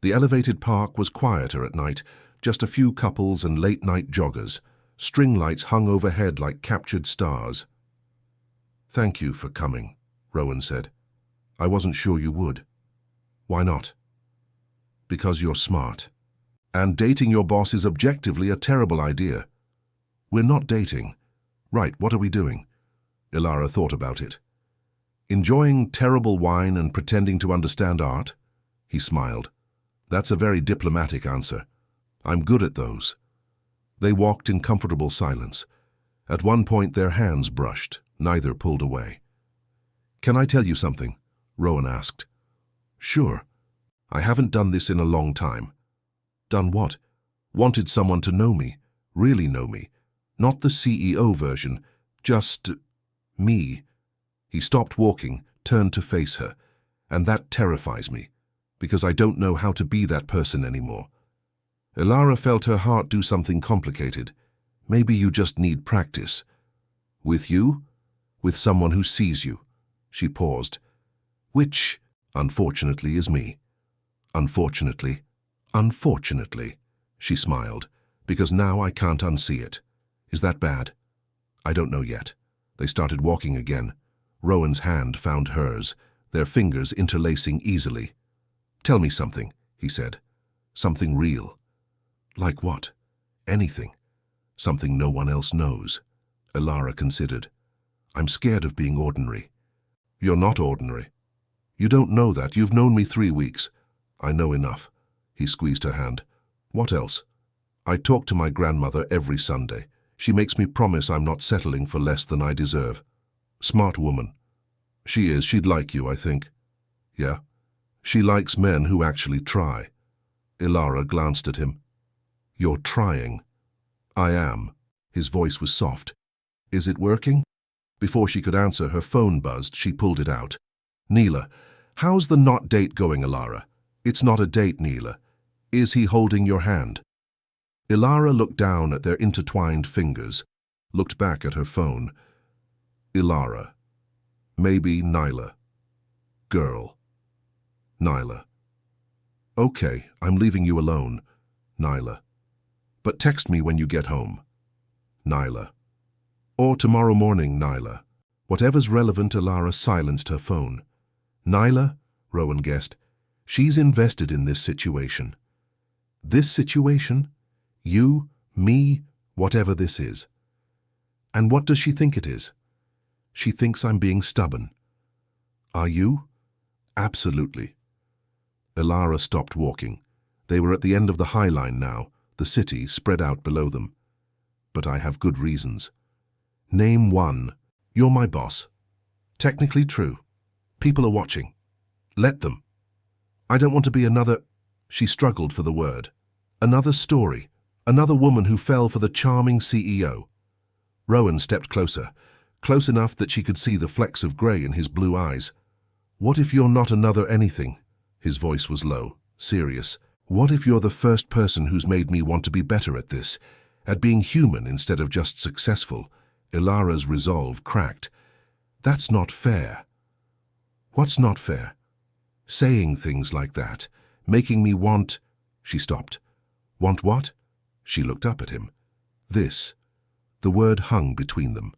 The elevated park was quieter at night, just a few couples and late-night joggers. String lights hung overhead like captured stars. Thank you for coming, Rowan said. I wasn't sure you would. Why not? Because you're smart. And dating your boss is objectively a terrible idea. We're not dating. Right, what are we doing? Elara thought about it. Enjoying terrible wine and pretending to understand art? He smiled. That's a very diplomatic answer. I'm good at those. They walked in comfortable silence. At one point their hands brushed, neither pulled away. Can I tell you something? Rowan asked. Sure. I haven't done this in a long time. Done what? Wanted someone to know me, really know me. Not the CEO version, just me. He stopped walking, turned to face her, and that terrifies me, because I don't know how to be that person anymore. Elara felt her heart do something complicated. Maybe you just need practice. With you? With someone who sees you. She paused. Which, unfortunately, is me. Unfortunately. Unfortunately, she smiled, because now I can't unsee it. Is that bad? I don't know yet. They started walking again. Rowan's hand found hers, their fingers interlacing easily. Tell me something, he said. Something real. Like what? Anything. Something no one else knows. Elara considered. I'm scared of being ordinary. You're not ordinary. You don't know that. You've known me 3 weeks. I know enough. He squeezed her hand. What else? I talk to my grandmother every Sunday. She makes me promise I'm not settling for less than I deserve. Smart woman. She is. She'd like you, I think. Yeah? She likes men who actually try. Elara glanced at him. You're trying. I am. His voice was soft. Is it working? Before she could answer, her phone buzzed. She pulled it out. Neela, how's the not date going, Elara? It's not a date, Neela. Is he holding your hand? Elara looked down at their intertwined fingers, looked back at her phone. Elara. Maybe Nyla. Girl. Nyla. Okay, I'm leaving you alone. Nyla. But text me when you get home. Nyla. Or tomorrow morning, Nyla. Whatever's relevant. Elara silenced her phone. Nyla, Rowan guessed, she's invested in this situation. This situation? You, me, whatever this is. And what does she think it is? She thinks I'm being stubborn. Are you? Absolutely. Elara stopped walking. They were at the end of the High Line now, the city spread out below them. But I have good reasons. Name one. You're my boss. Technically true. People are watching. Let them. I don't want to be another... She struggled for the word. Another story. Another woman who fell for the charming CEO. Rowan stepped closer, close enough that she could see the flecks of grey in his blue eyes. What if you're not another anything? His voice was low, serious. What if you're the first person who's made me want to be better at this, at being human instead of just successful? Elara's resolve cracked. That's not fair. What's not fair? Saying things like that, making me want... She stopped. Want what? She looked up at him. This. The word hung between them.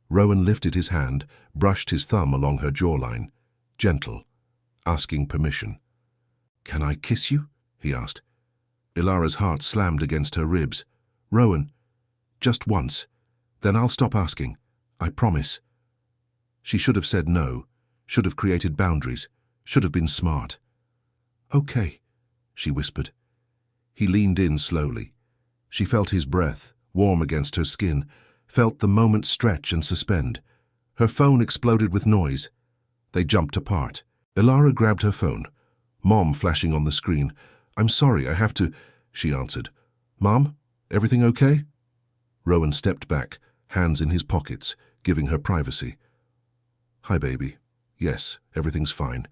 Rowan lifted his hand, brushed his thumb along her jawline. Gentle, asking permission. Can I kiss you? He asked. Elara's heart slammed against her ribs. Rowan, just once. Then I'll stop asking. I promise. She should have said no, should have created boundaries, should have been smart. Okay, she whispered. He leaned in slowly. She felt his breath, warm against her skin, felt the moment stretch and suspend. Her phone exploded with noise. They jumped apart. Elara grabbed her phone. Mom flashing on the screen. "I'm sorry, I have to," she answered. "Mom, everything okay?" Rowan stepped back, hands in his pockets, giving her privacy. "Hi, baby. Yes, everything's fine.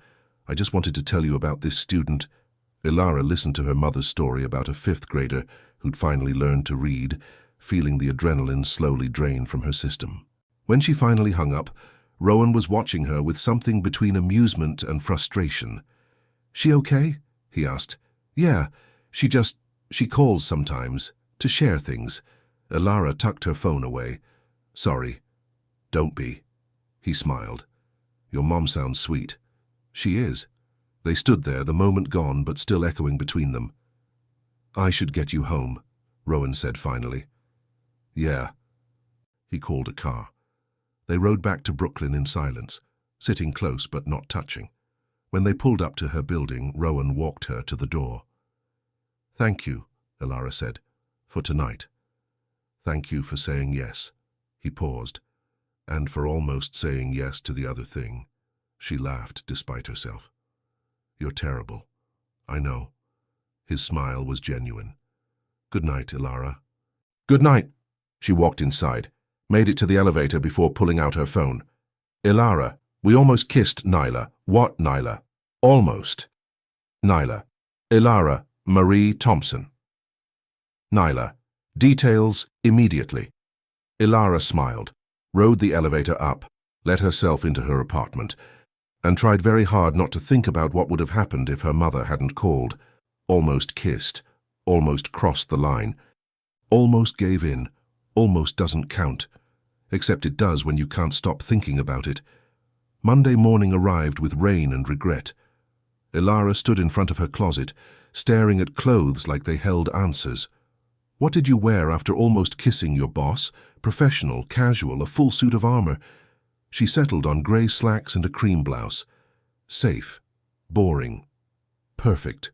I just wanted to tell you about this student." Elara listened to her mother's story about a fifth grader who'd finally learned to read, feeling the adrenaline slowly drain from her system. When she finally hung up, Rowan was watching her with something between amusement and frustration. "She okay?" he asked. "Yeah, she calls sometimes, to share things." Elara tucked her phone away. "Sorry." "Don't be." He smiled. "Your mom sounds sweet." "She is." They stood there, the moment gone but still echoing between them. "I should get you home," Rowan said finally. "Yeah." He called a car. They rode back to Brooklyn in silence, sitting close but not touching. When they pulled up to her building, Rowan walked her to the door. "Thank you," Elara said, "for tonight. Thank you for saying yes." He paused, and for almost saying yes to the other thing. She laughed despite herself. "You're terrible. I know." His smile was genuine. "Good night, Elara." "Good night." She walked inside, made it to the elevator before pulling out her phone. "Elara, we almost kissed, Nyla." "What, Nyla?" "Almost." "Nyla. Elara Marie Thompson." "Nyla. Details immediately." Elara smiled, rode the elevator up, let herself into her apartment, and tried very hard not to think about what would have happened if her mother hadn't called. Almost kissed, almost crossed the line, almost gave in, almost doesn't count, except it does when you can't stop thinking about it. Monday morning arrived with rain and regret. Elara stood in front of her closet, staring at clothes like they held answers. What did you wear after almost kissing your boss? Professional, casual, a full suit of armor? She settled on grey slacks and a cream blouse. Safe. Boring. Perfect.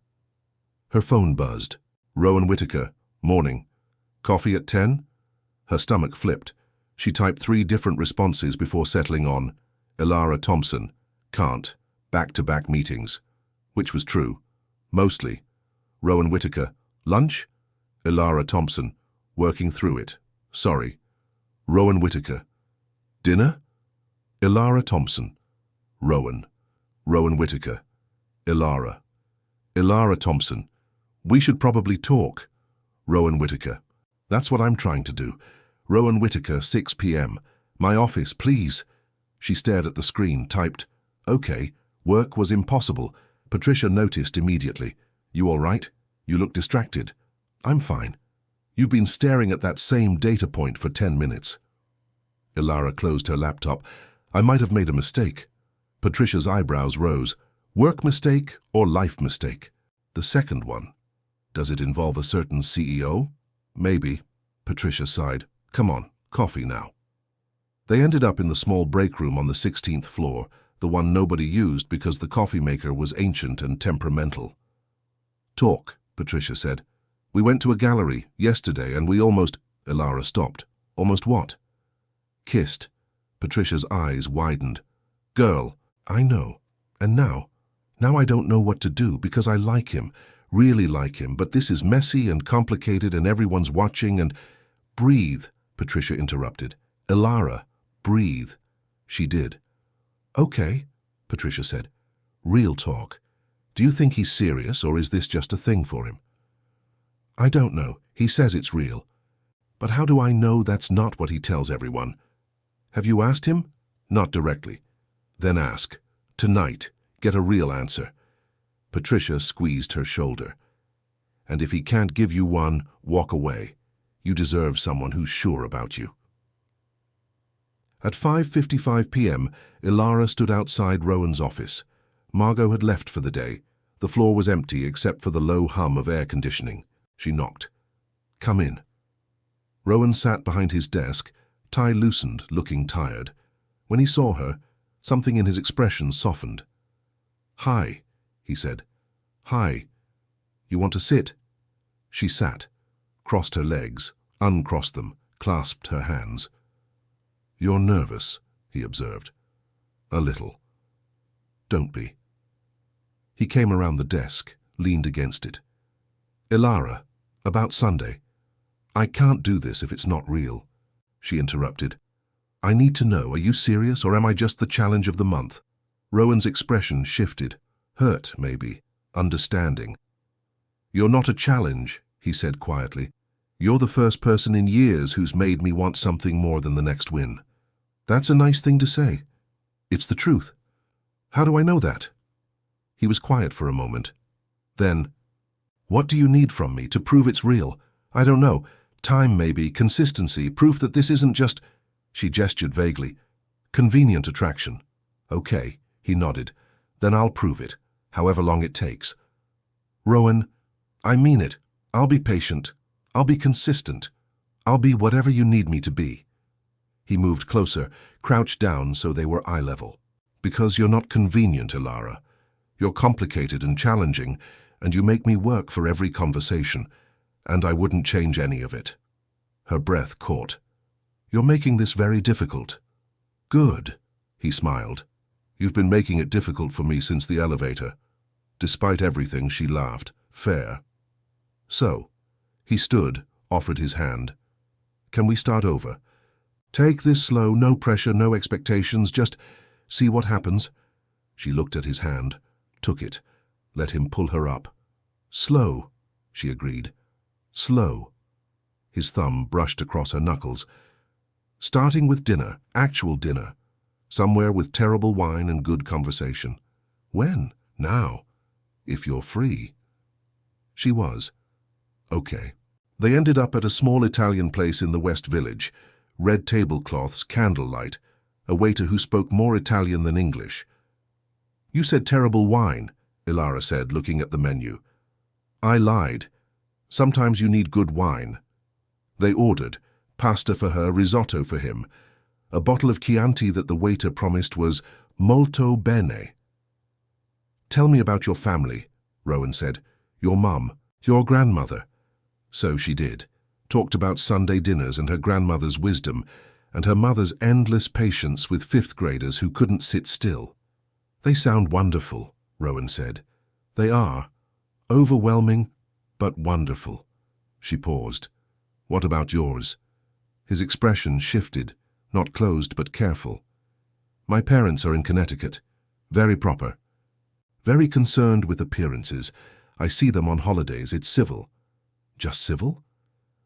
Her phone buzzed. "Rowan Whittaker. Morning. Coffee at 10? Her stomach flipped. She typed 3 different responses before settling on Elara Thompson. Can't. Back-to-back meetings. Which was true. Mostly. Rowan Whittaker. Lunch? Elara Thompson. Working through it. Sorry. Rowan Whittaker. Dinner? Elara Thompson. Rowan. Rowan Whittaker. Elara. Elara Thompson. We should probably talk. Rowan Whittaker. That's what I'm trying to do. Rowan Whittaker, 6 p.m. My office, please. She stared at the screen, typed, "Okay." Work was impossible. Patricia noticed immediately. "You all right? You look distracted." "I'm fine." "You've been staring at that same data point for 10 minutes. Elara closed her laptop. "I might have made a mistake." Patricia's eyebrows rose. "Work mistake or life mistake?" "The second one." "Does it involve a certain CEO?" "Maybe." Patricia sighed. "Come on, coffee now." They ended up in the small break room on the 16th floor, the one nobody used because the coffee maker was ancient and temperamental. "Talk," Patricia said. "We went to a gallery yesterday and we almost—" Elara stopped. "Almost what?" "Kissed." Patricia's eyes widened. "Girl, I know. And now I don't know what to do because I like him, really like him, but this is messy and complicated and everyone's watching and—" "Breathe," Patricia interrupted. "Elara, breathe." She did. "Okay," Patricia said. "Real talk. Do you think he's serious or is this just a thing for him?" "I don't know. He says it's real. But how do I know that's not what he tells everyone?" "Have you asked him?" "Not directly." "Then ask. Tonight. Get a real answer." Patricia squeezed her shoulder. "And if he can't give you one, walk away. You deserve someone who's sure about you." At 5:55 p.m., Elara stood outside Rowan's office. Margot had left for the day. The floor was empty except for the low hum of air conditioning. She knocked. "Come in." Rowan sat behind his desk, tie loosened, looking tired. When he saw her, something in his expression softened. "Hi," he said. "Hi. You want to sit?" She sat, crossed her legs, uncrossed them, clasped her hands. "You're nervous," he observed. "A little. Don't be." He came around the desk, leaned against it. "Elara, about Sunday." "I can't do this if it's not real," she interrupted. "I need to know, are you serious or am I just the challenge of the month?" Rowan's expression shifted. Hurt, maybe. Understanding. "You're not a challenge," he said quietly. "You're the first person in years who's made me want something more than the next win." "That's a nice thing to say." "It's the truth." "How do I know that?" He was quiet for a moment. Then, "What do you need from me to prove it's real? I don't know. Time maybe, consistency, proof that this isn't just—" She gestured vaguely. "Convenient attraction." "Okay," he nodded. "Then I'll prove it, however long it takes." "Rowan, I mean it. I'll be patient. I'll be consistent. I'll be whatever you need me to be." He moved closer, crouched down so they were eye level. "Because you're not convenient, Elara. You're complicated and challenging, and you make me work for every conversation, and I wouldn't change any of it." Her breath caught. "You're making this very difficult." "Good," he smiled. "You've been making it difficult for me since the elevator." Despite everything, she laughed. "Fair." "So," he stood, offered his hand. "Can we start over? Take this slow, no pressure, no expectations, just see what happens." She looked at his hand, took it, let him pull her up. "Slow," she agreed. "Slow." His thumb brushed across her knuckles. "Starting with dinner, actual dinner. Somewhere with terrible wine and good conversation." "When?" "Now. If you're free." She was. "Okay." They ended up at a small Italian place in the West Village. Red tablecloths, candlelight, a waiter who spoke more Italian than English. "You said terrible wine," Elara said, looking at the menu. "I lied. Sometimes you need good wine." They ordered, pasta for her, risotto for him. A bottle of Chianti that the waiter promised was molto bene. "Tell me about your family," Rowan said. "Your mum, your grandmother." So she did. Talked about Sunday dinners and her grandmother's wisdom, and her mother's endless patience with fifth graders who couldn't sit still. "They sound wonderful," Rowan said. "They are. Overwhelming, but wonderful." She paused. "What about yours?" His expression shifted, not closed but careful. "My parents are in Connecticut. Very proper. Very concerned with appearances. I see them on holidays. It's civil." "Just civil?"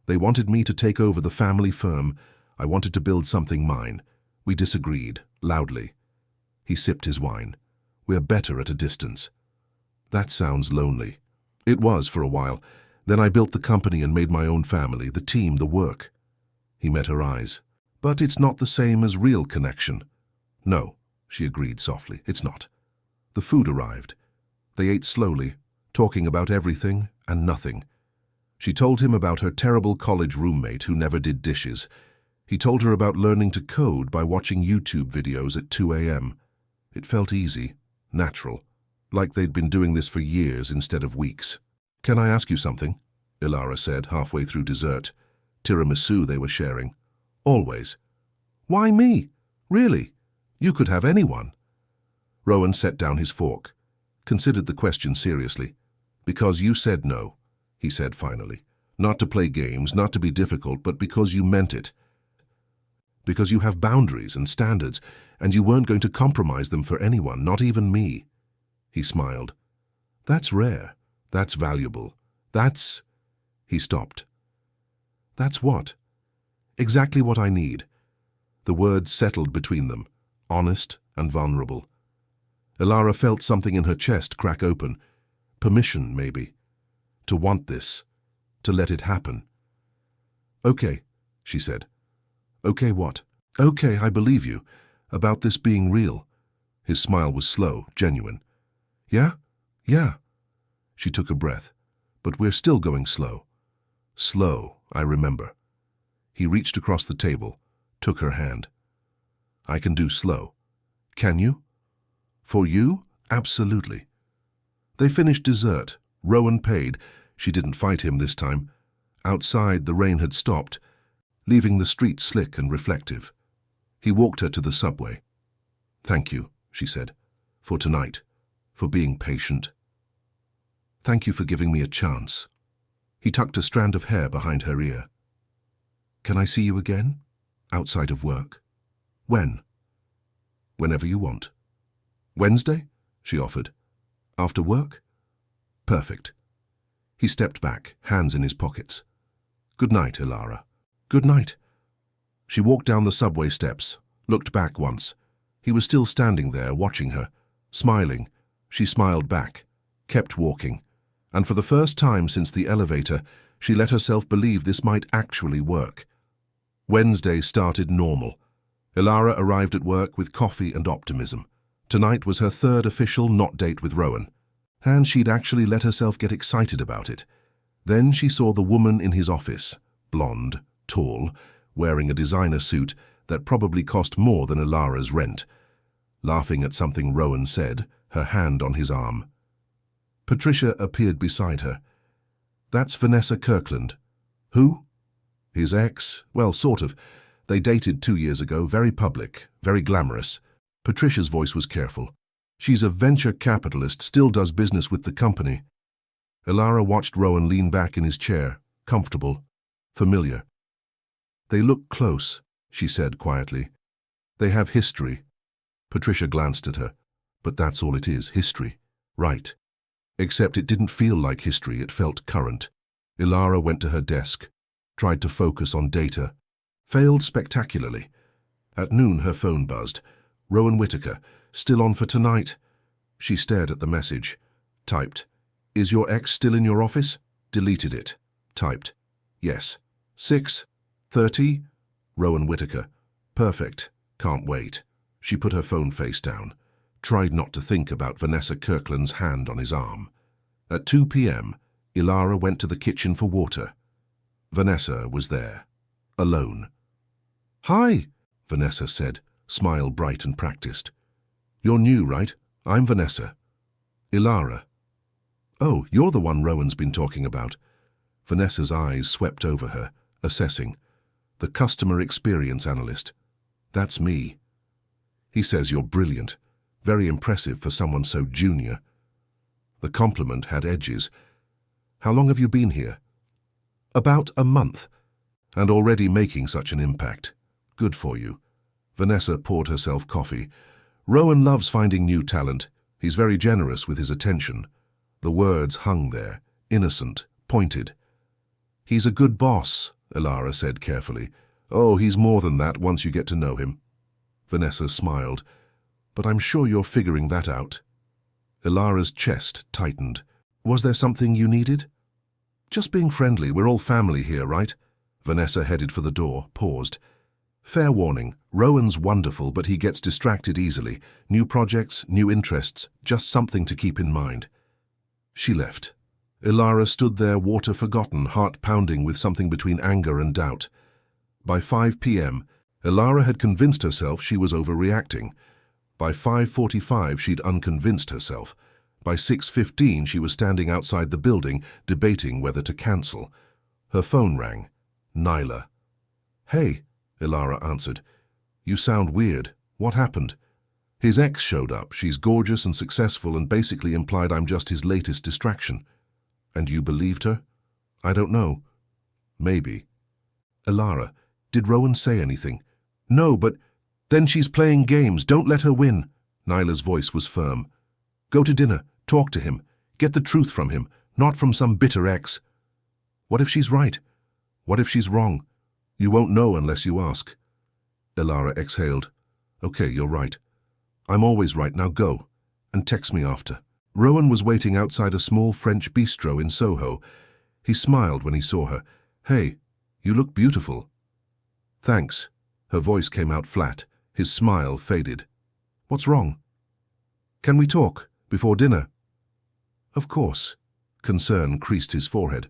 "They wanted me to take over the family firm. I wanted to build something mine. We disagreed, loudly." He sipped his wine. "We're better at a distance." "That sounds lonely." "It was for a while. Then I built the company and made my own family, the team, the work." He met her eyes. "But it's not the same as real connection." "No," she agreed softly, "it's not." The food arrived. They ate slowly, talking about everything and nothing. She told him about her terrible college roommate who never did dishes. He told her about learning to code by watching YouTube videos at 2 a.m. It felt easy, natural, like they'd been doing this for years instead of weeks. "Can I ask you something?" Elara said halfway through dessert. Tiramisu they were sharing. "Always." "Why me? Really? You could have anyone." Rowan set down his fork, considered the question seriously. "Because you said no," he said finally. "Not to play games, not to be difficult, but because you meant it. Because you have boundaries and standards, and you weren't going to compromise them for anyone, not even me." He smiled. "That's rare. That's valuable. That's—" He stopped. "That's what?" "Exactly what I need." The words settled between them, honest and vulnerable. Elara felt something in her chest crack open. Permission, maybe. To want this. To let it happen. "Okay," she said. "Okay what?" "Okay, I believe you. About this being real." His smile was slow, genuine. "Yeah? Yeah." She took a breath. "But we're still going slow." "Slow, I remember." He reached across the table, took her hand. "I can do slow." "Can you?" "For you? Absolutely." They finished dessert. Rowan paid. She didn't fight him this time. Outside, the rain had stopped, leaving the street slick and reflective. He walked her to the subway. "Thank you," she said, "for tonight, for being patient. Thank you for giving me a chance." He tucked a strand of hair behind her ear. "Can I see you again? Outside of work?" "When?" "Whenever you want." "Wednesday?" she offered. "After work?" "Perfect." He stepped back, hands in his pockets. "Good night, Elara." "Good night." She walked down the subway steps, looked back once. He was still standing there, watching her, smiling. She smiled back, kept walking, and for the first time since the elevator, she let herself believe this might actually work. Wednesday started normal. Elara arrived at work with coffee and optimism. Tonight was her third official not date with Rowan, and she'd actually let herself get excited about it. Then she saw the woman in his office, blonde, tall, wearing a designer suit that probably cost more than Elara's rent, laughing at something Rowan said, her hand on his arm. Patricia appeared beside her. "That's Vanessa Kirkland." "Who?" "His ex. Well, sort of. They dated 2 years ago, very public, very glamorous." Patricia's voice was careful. "She's a venture capitalist, still does business with the company." Elara watched Rowan lean back in his chair, comfortable, familiar. "They look close," she said quietly. "They have history." Patricia glanced at her. "But that's all it is, history." "Right." Except it didn't feel like history, it felt current. Elara went to her desk, tried to focus on data, failed spectacularly. At noon her phone buzzed. "Rowan Whittaker, still on for tonight?" She stared at the message. Typed, "Is your ex still in your office?" Deleted it. Typed, "Yes. 6:30? Rowan Whittaker. Perfect. Can't wait." She put her phone face down, tried not to think about Vanessa Kirkland's hand on his arm. At 2 p.m., Elara went to the kitchen for water. Vanessa was there, alone. "Hi," Vanessa said, smile bright and practiced. "You're new, right? I'm Vanessa." "Elara." "Oh, you're the one Rowan's been talking about." Vanessa's eyes swept over her, assessing. "The customer experience analyst. That's me." "He says you're brilliant. Very impressive for someone so junior." The compliment had edges. "How long have you been here?" "About a month. And already making such an impact. Good for you." Vanessa poured herself coffee. "Rowan loves finding new talent. He's very generous with his attention." The words hung there, innocent, pointed. "He's a good boss," Elara said carefully. "Oh, he's more than that once you get to know him." Vanessa smiled. "But I'm sure you're figuring that out." Elara's chest tightened. "Was there something you needed?" "Just being friendly. We're all family here, right?" Vanessa headed for the door, paused. "Fair warning, Rowan's wonderful, but he gets distracted easily. New projects, new interests, just something to keep in mind." She left. Elara stood there, water forgotten, heart pounding with something between anger and doubt. By 5 p.m., Elara had convinced herself she was overreacting. By 5:45, she'd unconvinced herself. By 6:15, she was standing outside the building, debating whether to cancel. Her phone rang. Nyla. "Hey," Elara answered. "You sound weird. What happened?" "His ex showed up. She's gorgeous and successful and basically implied I'm just his latest distraction." "And you believed her?" "I don't know. Maybe." "Elara, did Rowan say anything?" "No, but then she's playing games. Don't let her win." Nyla's voice was firm. "Go to dinner. Talk to him. Get the truth from him, not from some bitter ex." "What if she's right? What if she's wrong?" "You won't know unless you ask." Elara exhaled. "Okay, you're right. I'm always right. Now go. And text me after." Rowan was waiting outside a small French bistro in Soho. He smiled when he saw her. "Hey, you look beautiful." "Thanks." Her voice came out flat. His smile faded. "What's wrong?" "Can we talk? Before dinner?" "Of course." Concern creased his forehead.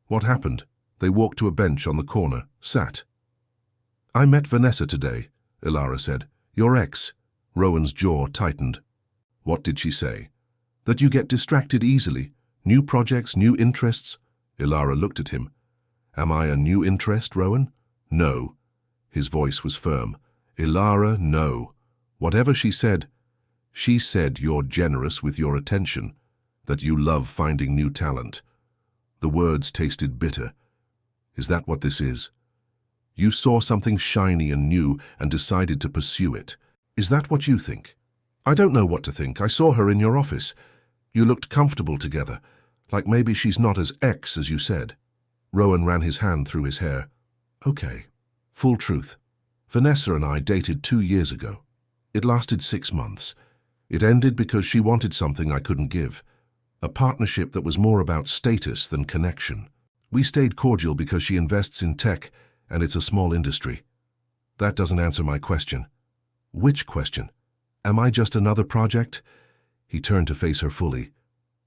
"What happened?" They walked to a bench on the corner, sat. "I met Vanessa today," Elara said. "Your ex." Rowan's jaw tightened. "What did she say?" "That you get distracted easily. New projects, new interests? Elara looked at him. Am I a new interest, Rowan? No. His voice was firm. Elara, no. Whatever she said you're generous with your attention, that you love finding new talent. The words tasted bitter. Is that what this is? You saw something shiny and new and decided to pursue it. Is that what you think? I don't know what to think. I saw her in your office. You looked comfortable together, like maybe she's not as ex as you said. Rowan ran his hand through his hair. Okay, full truth. Vanessa and I dated 2 years ago. It lasted 6 months. It ended because she wanted something I couldn't give. A partnership that was more about status than connection. We stayed cordial because she invests in tech, and it's a small industry. That doesn't answer my question. Which question? Am I just another project? He turned to face her fully.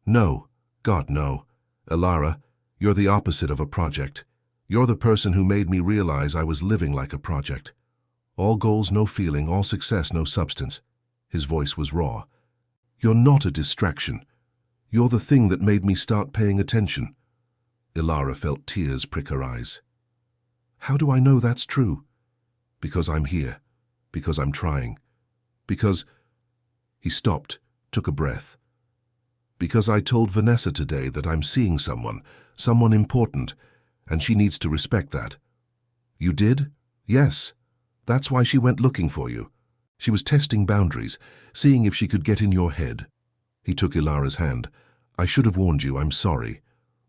No. God, no. Elara, you're the opposite of a project. You're the person who made me realize I was living like a project. All goals, no feeling, all success, no substance. His voice was raw. You're not a distraction. You're the thing that made me start paying attention. Elara felt tears prick her eyes. How do I know that's true? Because I'm here. Because I'm trying. Because... He stopped, took a breath. Because I told Vanessa today that I'm seeing someone important, and she needs to respect that. You did? Yes. That's why she went looking for you. She was testing boundaries, seeing if she could get in your head. He took Elara's hand. I should have warned you, I'm sorry.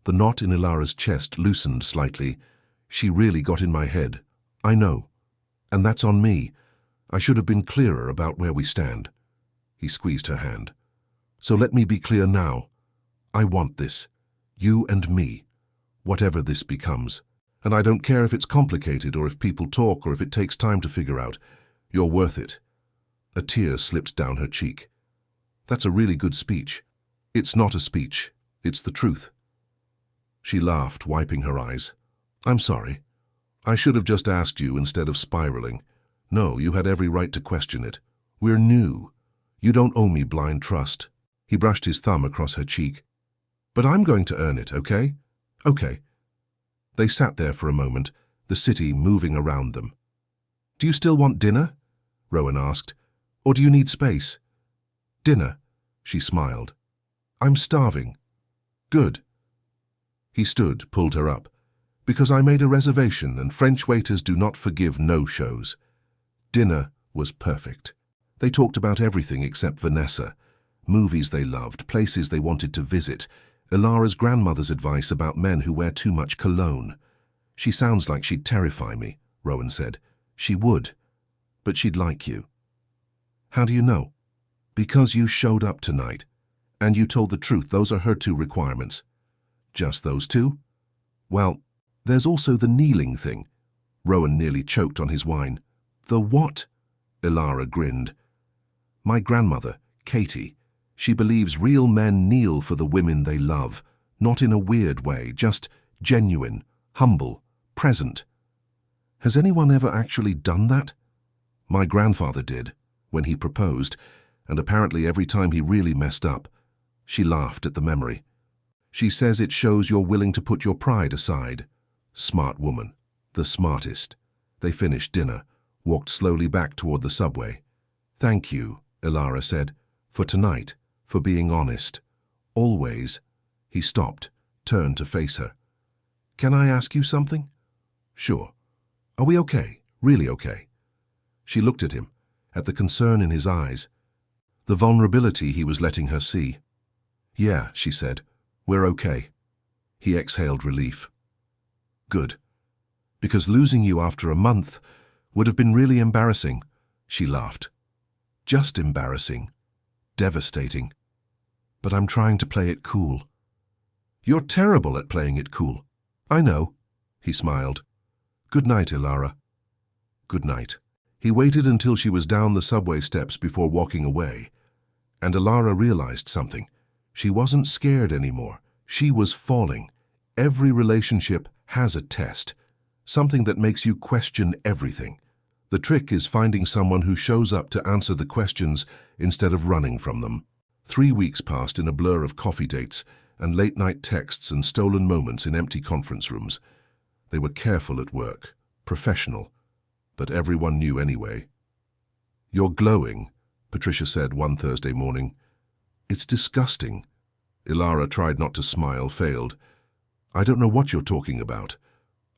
The knot in Elara's chest loosened slightly. She really got in my head. I know. And that's on me. I should have been clearer about where we stand. He squeezed her hand. So let me be clear now. I want this. You and me. Whatever this becomes. And I don't care if it's complicated or if people talk or if it takes time to figure out. You're worth it. A tear slipped down her cheek. That's a really good speech. It's not a speech. It's the truth. She laughed, wiping her eyes. I'm sorry. I should have just asked you instead of spiraling. No, you had every right to question it. We're new. You don't owe me blind trust. He brushed his thumb across her cheek. But I'm going to earn it, okay? Okay. They sat there for a moment, the city moving around them. Do you still want dinner? Rowan asked. Or do you need space? Dinner, she smiled. I'm starving. Good. He stood, pulled her up. Because I made a reservation and French waiters do not forgive no-shows. Dinner was perfect. They talked about everything except Vanessa. Movies they loved, places they wanted to visit, Elara's grandmother's advice about men who wear too much cologne. She sounds like she'd terrify me, Rowan said. She would. But she'd like you. How do you know? Because you showed up tonight. And you told the truth. Those are her 2 requirements. Just those 2? Well, there's also the kneeling thing. Rowan nearly choked on his wine. The what? Elara grinned. My grandmother, Katie, she believes real men kneel for the women they love, not in a weird way, just genuine, humble, present. Has anyone ever actually done that? My grandfather did, when he proposed, and apparently every time he really messed up. She laughed at the memory. She says it shows you're willing to put your pride aside. Smart woman. The smartest. They finished dinner, walked slowly back toward the subway. Thank you, Elara said, for tonight, for being honest. Always. He stopped, turned to face her. Can I ask you something? Sure. Are we okay? Really okay? She looked at him, at the concern in his eyes, the vulnerability he was letting her see. Yeah, she said. We're okay. He exhaled relief. Good. Because losing you after a month would have been really embarrassing, she laughed. Just embarrassing. Devastating. But I'm trying to play it cool. You're terrible at playing it cool. I know, he smiled. Good night, Elara. Good night. He waited until she was down the subway steps before walking away. And Elara realized something. She wasn't scared anymore. She was falling. Every relationship has a test. Something that makes you question everything. The trick is finding someone who shows up to answer the questions instead of running from them. 3 weeks passed in a blur of coffee dates, and late-night texts and stolen moments in empty conference rooms. They were careful at work, professional, but everyone knew anyway. "You're glowing," Patricia said one Thursday morning. "It's disgusting." Elara tried not to smile, failed. "I don't know what you're talking about."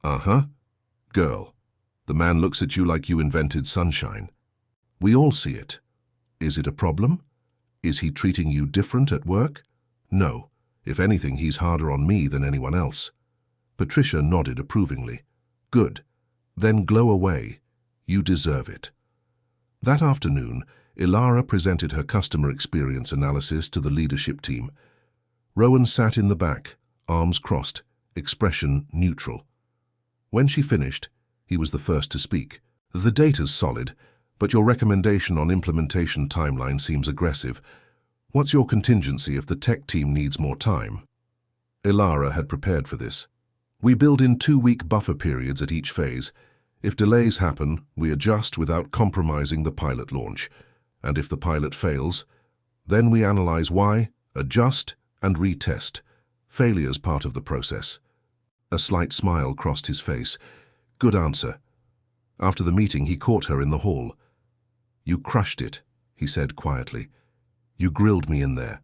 "Uh-huh. Girl, the man looks at you like you invented sunshine. We all see it. Is it a problem? Is he treating you different at work?" "No. If anything, he's harder on me than anyone else." Patricia nodded approvingly. "Good. Then glow away. You deserve it." That afternoon, Elara presented her customer experience analysis to the leadership team. Rowan sat in the back, arms crossed, expression neutral. When she finished, he was the first to speak. "The data's solid, but your recommendation on implementation timeline seems aggressive. What's your contingency if the tech team needs more time?" Elara had prepared for this. "We build in 2-week buffer periods at each phase. If delays happen, we adjust without compromising the pilot launch. And if the pilot fails, then we analyze why, adjust, and retest. Failure's part of the process." A slight smile crossed his face. "Good answer." After the meeting, he caught her in the hall. "You crushed it," he said quietly. "You grilled me in there."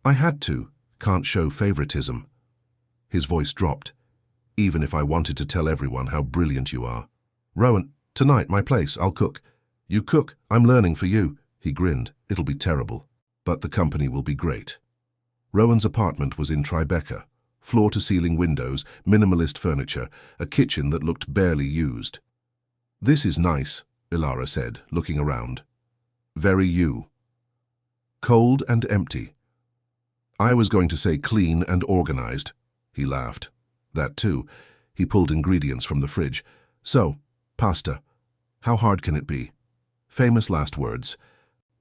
"I had to. Can't show favoritism." His voice dropped. "Even if I wanted to tell everyone how brilliant you are." "Rowan, tonight, my place, I'll cook." "You cook, I'm learning for you." He grinned. "It'll be terrible, but the company will be great." Rowan's apartment was in Tribeca. Floor-to-ceiling windows, minimalist furniture, a kitchen that looked barely used. "This is nice," Elara said, looking around. "Very you." "Cold and empty." "I was going to say clean and organized." He laughed. "That too." He pulled ingredients from the fridge. "So, pasta. How hard can it be?" Famous last words.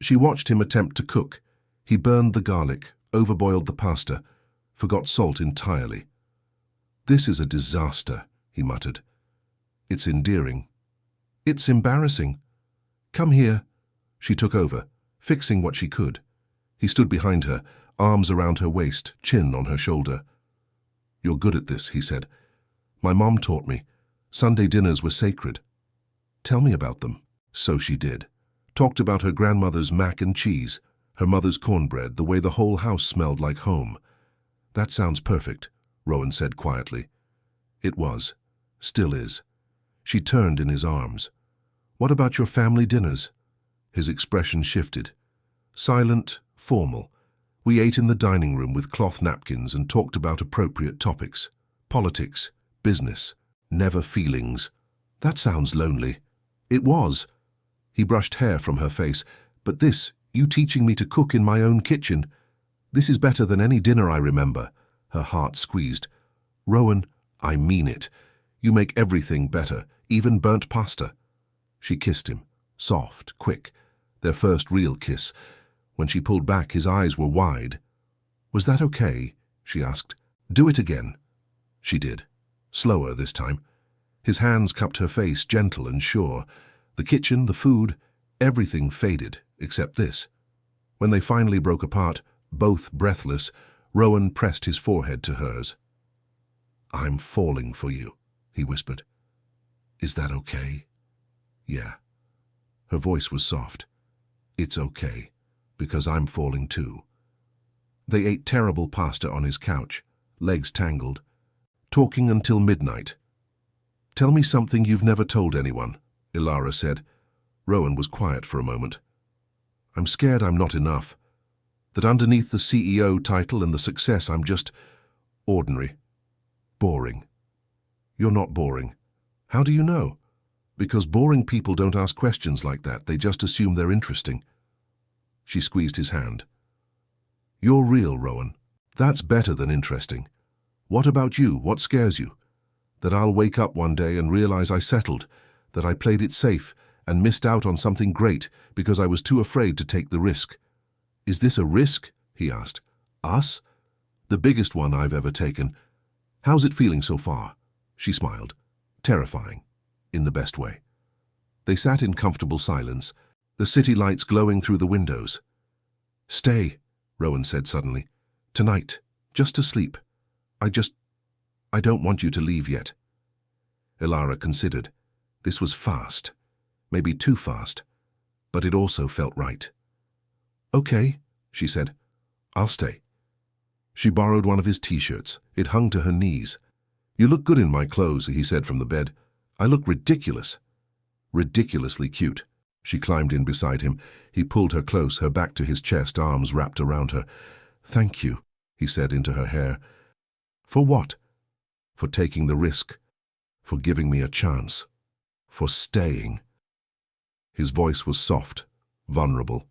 She watched him attempt to cook. He burned the garlic, overboiled the pasta, forgot salt entirely. "This is a disaster," he muttered. "It's endearing." "It's embarrassing." "Come here." She took over, fixing what she could. He stood behind her, arms around her waist, chin on her shoulder. "You're good at this," he said. "My mom taught me. Sunday dinners were sacred." "Tell me about them." So she did. Talked about her grandmother's mac and cheese, her mother's cornbread, the way the whole house smelled like home. "That sounds perfect," Rowan said quietly. It was. Still is. She turned in his arms. "What about your family dinners?" His expression shifted. Silent, formal. We ate in the dining room with cloth napkins and talked about appropriate topics. Politics, business, never feelings. "That sounds lonely." It was. He brushed hair from her face. "But this, you teaching me to cook in my own kitchen. This is better than any dinner I remember." Her heart squeezed. "Rowan, I mean it. You make everything better, even burnt pasta." She kissed him, soft, quick, their first real kiss. When she pulled back, his eyes were wide. "Was that okay?" she asked. "Do it again." She did. Slower this time. His hands cupped her face, gentle and sure. The kitchen, the food, everything faded, except this. When they finally broke apart, both breathless, Rowan pressed his forehead to hers. "I'm falling for you," he whispered. "Is that okay?" "Yeah." Her voice was soft. "It's okay, because I'm falling too." They ate terrible pasta on his couch, legs tangled, talking until midnight. "Tell me something you've never told anyone," Elara said. Rowan was quiet for a moment. "I'm scared I'm not enough. That underneath the CEO title and the success I'm just ordinary. Boring." "You're not boring." "How do you know?" "Because boring people don't ask questions like that. They just assume they're interesting." She squeezed his hand. "You're real, Rowan. That's better than interesting. What about you? What scares you?" "That I'll wake up one day and realize I settled, that I played it safe and missed out on something great because I was too afraid to take the risk." "Is this a risk?" he asked. "Us?" "The biggest one I've ever taken. How's it feeling so far?" She smiled. Terrifying, in the best way. They sat in comfortable silence, the city lights glowing through the windows. "Stay," Rowan said suddenly. "Tonight, Just to sleep. I don't want you to leave yet. Elara considered. This was fast. Maybe too fast. But it also felt right. Okay, she said. I'll stay. She borrowed one of his t-shirts. It hung to her knees. You look good in my clothes, he said from the bed. I look ridiculous. Ridiculously cute. She climbed in beside him. He pulled her close, her back to his chest, arms wrapped around her. Thank you, he said into her hair. For what? For taking the risk. For giving me a chance. For staying. His voice was soft, vulnerable.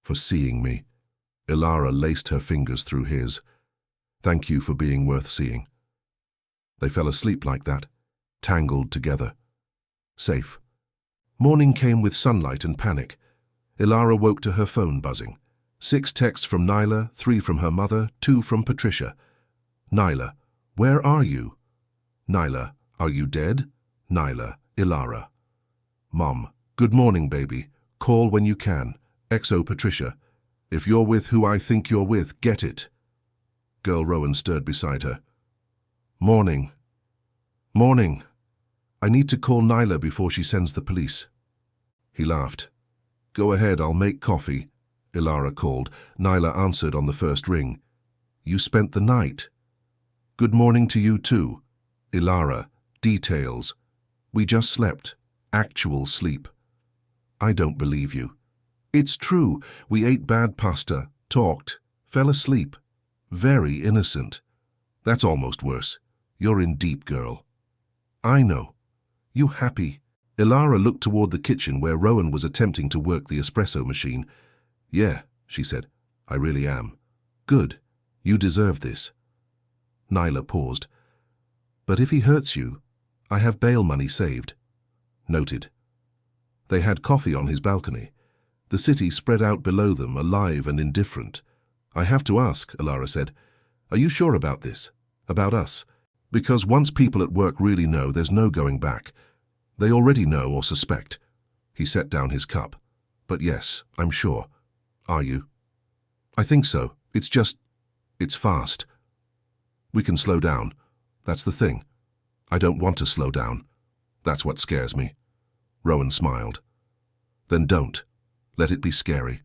For seeing me. Elara laced her fingers through his. Thank you for being worth seeing. They fell asleep like that, tangled together. Safe. Morning came with sunlight and panic. Elara woke to her phone buzzing. 6 texts from Nyla, 3 from her mother, 2 from Patricia. Nyla, where are you? Nyla, are you dead? Nyla, Elara. Mom, good morning, baby. Call when you can. XO Patricia. If you're with who I think you're with, get it. Girl Rowan stirred beside her. Morning. Morning. I need to call Nyla before she sends the police. He laughed. Go ahead, I'll make coffee, Elara called. Nyla answered on the first ring. You spent the night. Good morning to you too. Elara, details. We just slept. Actual sleep. I don't believe you. It's true. We ate bad pasta, talked, fell asleep. Very innocent. That's almost worse. You're in deep, girl. I know. You happy? Elara looked toward the kitchen where Rowan was attempting to work the espresso machine. Yeah, she said. I really am. Good. You deserve this. Nyla paused. But if he hurts you, I have bail money saved. Noted. They had coffee on his balcony. The city spread out below them, alive and indifferent. I have to ask, Elara said. Are you sure about this? About us? Because once people at work really know, there's no going back. They already know or suspect. He set down his cup. But yes, I'm sure. Are you? I think so. It's fast. We can slow down. That's the thing. I don't want to slow down. That's what scares me. Rowan smiled. Then don't. Let it be scary.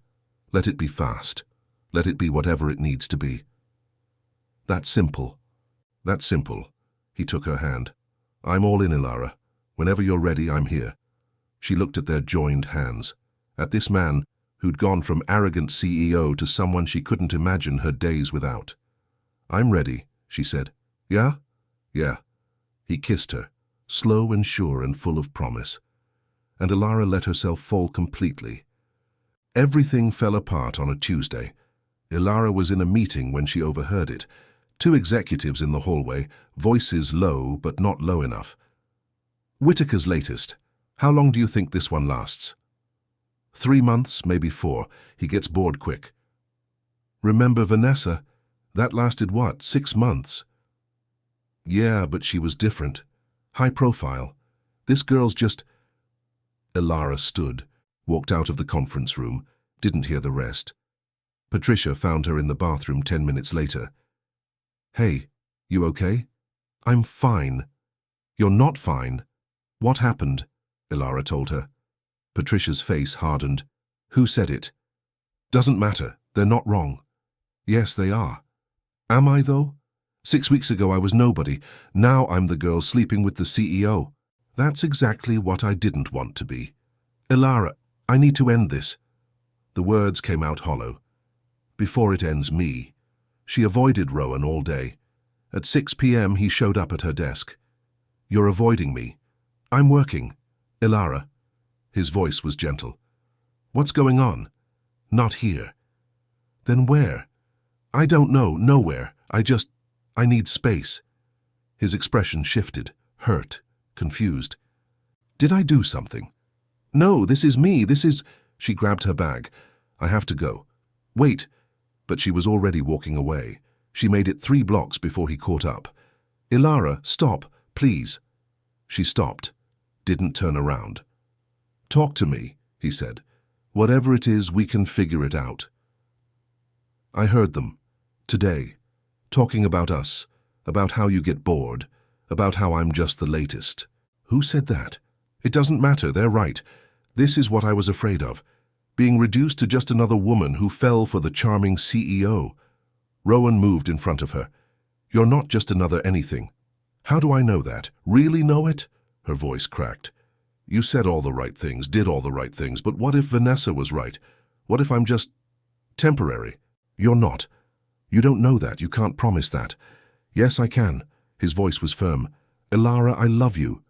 Let it be fast. Let it be whatever it needs to be. That's simple. That's simple. He took her hand. I'm all in, Elara. Whenever you're ready, I'm here. She looked at their joined hands. At this man who'd gone from arrogant CEO to someone she couldn't imagine her days without. I'm ready, she said. Yeah? Yeah. He kissed her, slow and sure and full of promise. And Elara let herself fall completely. Everything fell apart on a Tuesday. Elara was in a meeting when she overheard it. 2 executives in the hallway, voices low but not low enough. Whitaker's latest. How long do you think this one lasts? 3 months, maybe 4. He gets bored quick. Remember Vanessa? That lasted what, 6 months? Yeah, but she was different. High profile. This girl's just... Elara stood, walked out of the conference room, didn't hear the rest. Patricia found her in the bathroom 10 minutes later. Hey, you okay? I'm fine. You're not fine. What happened? Elara told her. Patricia's face hardened. Who said it? Doesn't matter. They're not wrong. Yes, they are. Am I, though? 6 weeks ago I was nobody. Now I'm the girl sleeping with the CEO. That's exactly what I didn't want to be. Elara, I need to end this. The words came out hollow. Before it ends me. She avoided Rowan all day. At 6 p.m. he showed up at her desk. You're avoiding me. I'm working. Elara. His voice was gentle. What's going on? Not here. Then where? I don't know, nowhere. I need space. His expression shifted, hurt, confused. Did I do something? No, this is me, She grabbed her bag. I have to go. Wait. But she was already walking away. She made it 3 blocks before he caught up. Elara, stop, please. She stopped, didn't turn around. Talk to me, he said. Whatever it is, we can figure it out. I heard them. Today. talking about us, about how you get bored, about how I'm just the latest. Who said that? It doesn't matter, they're right. This is what I was afraid of, being reduced to just another woman who fell for the charming CEO. Rowan moved in front of her. You're not just another anything. How do I know that? Really know it? Her voice cracked. You said all the right things, did all the right things, but what if Vanessa was right? What if I'm just temporary? You're not. You don't know that, you can't promise that. Yes, I can. His voice was firm. Elara, I love you.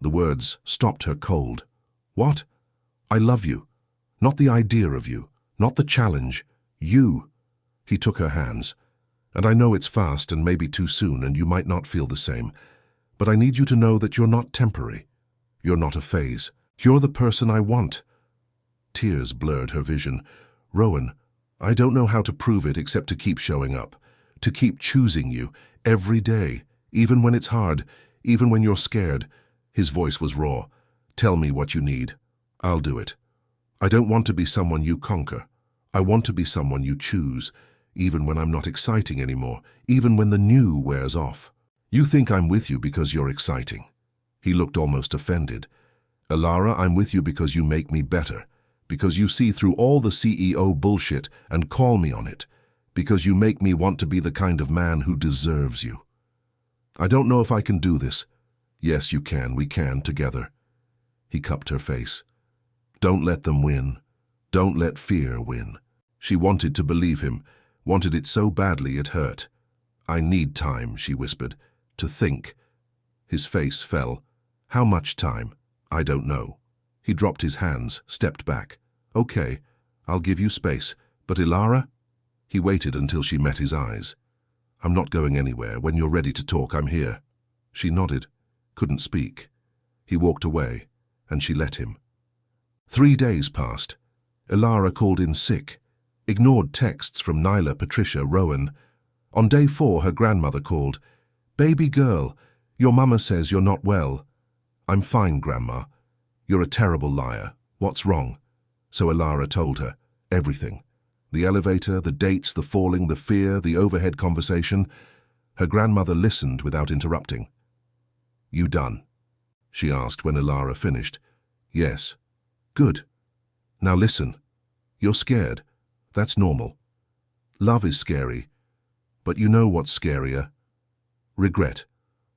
The words stopped her cold. What? I love you. Not the idea of you, not the challenge. You. He took her hands. And I know it's fast and maybe too soon and you might not feel the same, but I need you to know that you're not temporary. You're not a phase. You're the person I want. Tears blurred her vision. Rowan, I don't know how to prove it except to keep showing up, to keep choosing you every day, even when it's hard, even when you're scared. His voice was raw. Tell me what you need. I'll do it. I don't want to be someone you conquer. I want to be someone you choose, even when I'm not exciting anymore, even when the new wears off. You think I'm with you because you're exciting. He looked almost offended. Elara, I'm with you because you make me better, because you see through all the CEO bullshit and call me on it, because you make me want to be the kind of man who deserves you. I don't know if I can do this. Yes, you can. We can, together. He cupped her face. Don't let them win. Don't let fear win. She wanted to believe him, wanted it so badly it hurt. I need time, she whispered, to think. His face fell. How much time? I don't know. He dropped his hands, stepped back. Okay, I'll give you space. But Elara? He waited until she met his eyes. I'm not going anywhere. When you're ready to talk, I'm here. She nodded, couldn't speak. He walked away, and she let him. 3 days passed. Elara called in sick, ignored texts from Nyla, Patricia, Rowan. On day 4, her grandmother called. Baby girl, your mama says you're not well. I'm fine, Grandma. You're a terrible liar. What's wrong? So Elara told her everything. The elevator, the dates, the falling, the fear, the overhead conversation. Her grandmother listened without interrupting. You done? She asked when Elara finished. Yes. Good. Now listen. You're scared. That's normal. Love is scary. But you know what's scarier? Regret.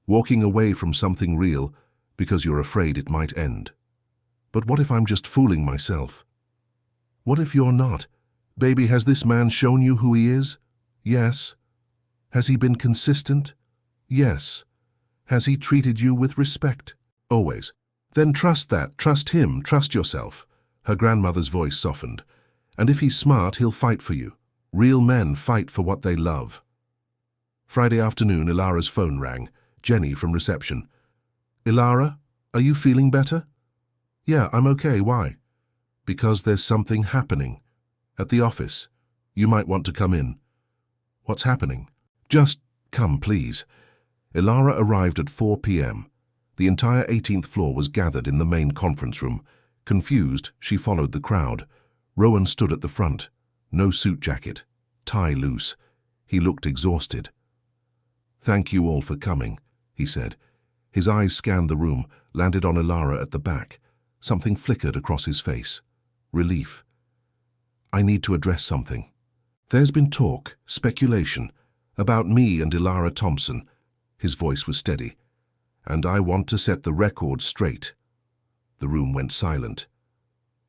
Walking away from something real because you're afraid it might end. But what if I'm just fooling myself? What if you're not? Baby, has this man shown you who he is? Yes. Has he been consistent? Yes. Has he treated you with respect? Always. Then trust that, trust him, trust yourself. Her grandmother's voice softened. And if he's smart, he'll fight for you. Real men fight for what they love. Friday afternoon, Elara's phone rang. Jenny from reception. Elara, are you feeling better? Yeah, I'm okay. Why? Because there's something happening. At the office. You might want to come in. What's happening? Just come, please. Elara arrived at 4 p.m. The entire 18th floor was gathered in the main conference room. Confused, she followed the crowd. Rowan stood at the front. No suit jacket. Tie loose. He looked exhausted. Thank you all for coming, he said. His eyes scanned the room, landed on Elara at the back. Something flickered across his face. Relief. I need to address something. There's been talk, speculation, about me and Elara Thompson. His voice was steady. And I want to set the record straight. The room went silent.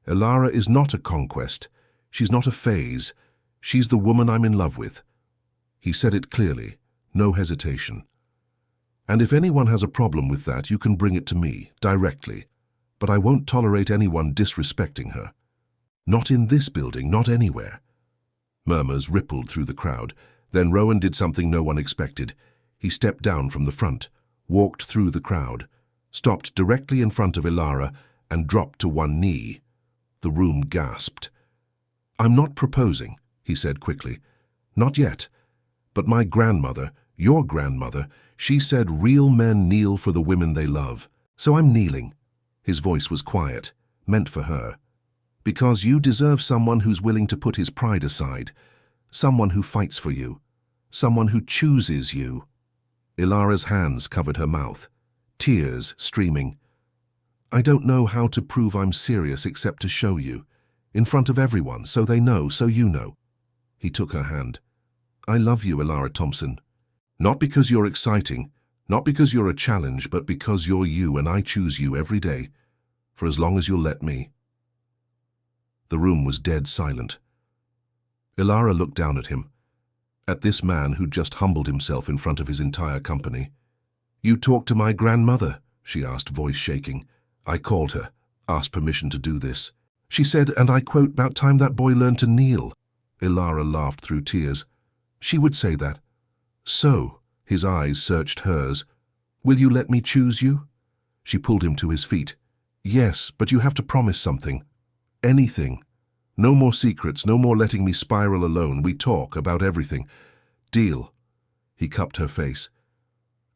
Elara is not a conquest. She's not a phase. She's the woman I'm in love with. He said it clearly, no hesitation. And if anyone has a problem with that, you can bring it to me, directly. But I won't tolerate anyone disrespecting her. Not in this building, not anywhere. Murmurs rippled through the crowd. Then Rowan did something no one expected. He stepped down from the front, walked through the crowd, stopped directly in front of Elara, and dropped to one knee. The room gasped. I'm not proposing, he said quickly. Not yet. But my grandmother, your grandmother, she said real men kneel for the women they love. So I'm kneeling. His voice was quiet, meant for her. Because you deserve someone who's willing to put his pride aside, someone who fights for you. Someone who chooses you. Elara's hands covered her mouth, tears streaming. I don't know how to prove I'm serious except to show you. In front of everyone, so they know, so you know. He took her hand. I love you, Elara Thompson. Not because you're exciting, not because you're a challenge, but because you're you and I choose you every day, for as long as you'll let me. The room was dead silent. Elara looked down at him, at this man who'd just humbled himself in front of his entire company. You talked to my grandmother, she asked, voice shaking. I called her, asked permission to do this. She said, and I quote, about time that boy learned to kneel. Elara laughed through tears. She would say that. So, his eyes searched hers. Will you let me choose you? She pulled him to his feet. Yes, but you have to promise something. Anything. No more secrets, no more letting me spiral alone. We talk about everything. Deal. He cupped her face.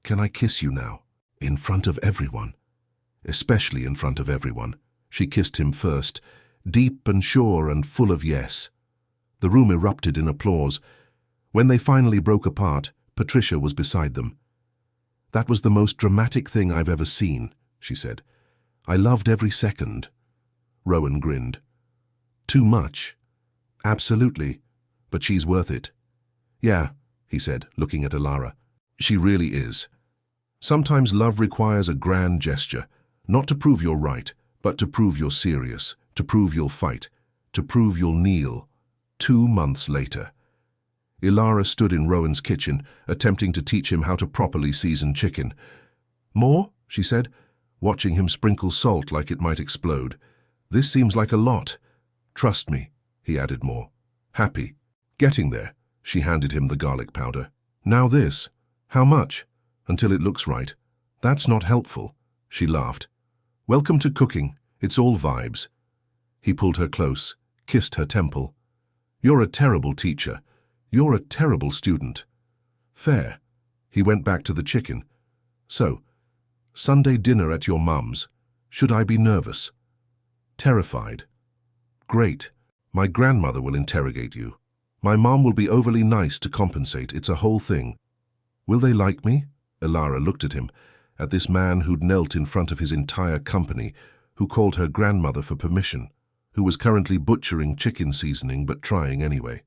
Can I kiss you now? In front of everyone. Especially in front of everyone. She kissed him first, deep and sure and full of yes. The room erupted in applause. When they finally broke apart, Patricia was beside them. That was the most dramatic thing I've ever seen, she said. I loved every second. Rowan grinned. Too much? Absolutely, but she's worth it. Yeah, he said, looking at Elara. She really is. Sometimes love requires a grand gesture, not to prove you're right, but to prove you're serious, to prove you'll fight, to prove you'll kneel. 2 months later. Elara stood in Rowan's kitchen, attempting to teach him how to properly season chicken. More? She said, watching him sprinkle salt like it might explode. This seems like a lot. Trust me, he added more. Happy. Getting there. She handed him the garlic powder. Now this. How much? Until it looks right. That's not helpful. She laughed. Welcome to cooking. It's all vibes. He pulled her close, kissed her temple. You're a terrible teacher. You're a terrible student. Fair. He went back to the chicken. So, Sunday dinner at your mum's. Should I be nervous? Terrified. Great. My grandmother will interrogate you. My mom will be overly nice to compensate. It's a whole thing. Will they like me? Elara looked at him, at this man who'd knelt in front of his entire company, who called her grandmother for permission, who was currently butchering chicken seasoning but trying anyway.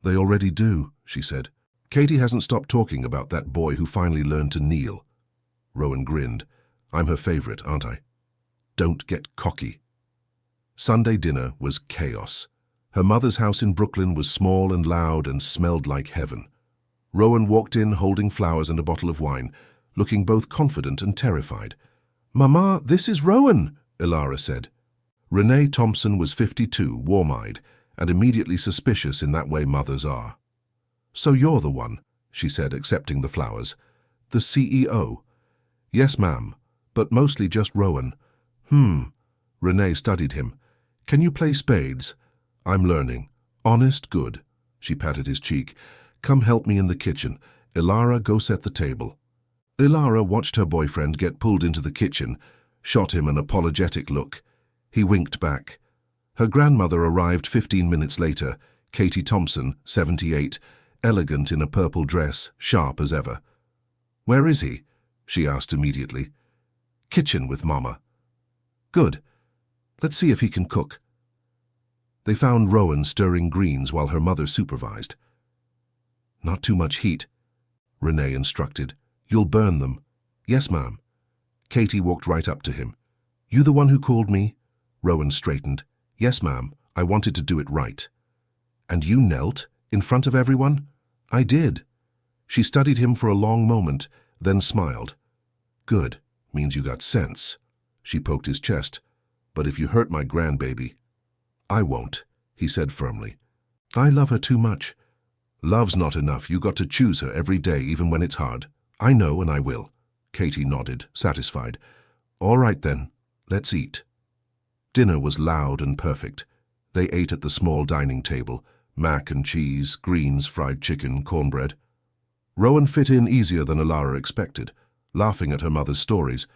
They already do, she said. Katie hasn't stopped talking about that boy who finally learned to kneel. Rowan grinned. I'm her favorite, aren't I? Don't get cocky. Sunday dinner was chaos. Her mother's house in Brooklyn was small and loud and smelled like heaven. Rowan walked in holding flowers and a bottle of wine, looking both confident and terrified. Mama, this is Rowan, Elara said. Renee Thompson was 52, warm-eyed, and immediately suspicious in that way mothers are. So you're the one, she said, accepting the flowers. The CEO. Yes, ma'am, but mostly just Rowan. Renee studied him. Can you play spades? I'm learning. Honest, good. She patted his cheek. Come help me in the kitchen. Elara, go set the table. Elara watched her boyfriend get pulled into the kitchen, shot him an apologetic look. He winked back. Her grandmother arrived 15 minutes later, Katie Thompson, 78, elegant in a purple dress, sharp as ever. Where is he? She asked immediately. Kitchen with Mama. Good. Let's see if he can cook. They found Rowan stirring greens while her mother supervised. Not too much heat, Renee instructed. You'll burn them. Yes, ma'am. Katie walked right up to him. You the one who called me? Rowan straightened. Yes, ma'am. I wanted to do it right. And you knelt? In front of everyone? I did. She studied him for a long moment, then smiled. Good. Means you got sense. She poked his chest. But if you hurt my grandbaby... I won't, he said firmly. I love her too much. Love's not enough. You got to choose her every day, even when it's hard. I know, and I will. Katie nodded, satisfied. All right then, let's eat. Dinner was loud and perfect. They ate at the small dining table, mac and cheese, greens, fried chicken, cornbread. Rowan fit in easier than Elara expected, laughing at her mother's stories,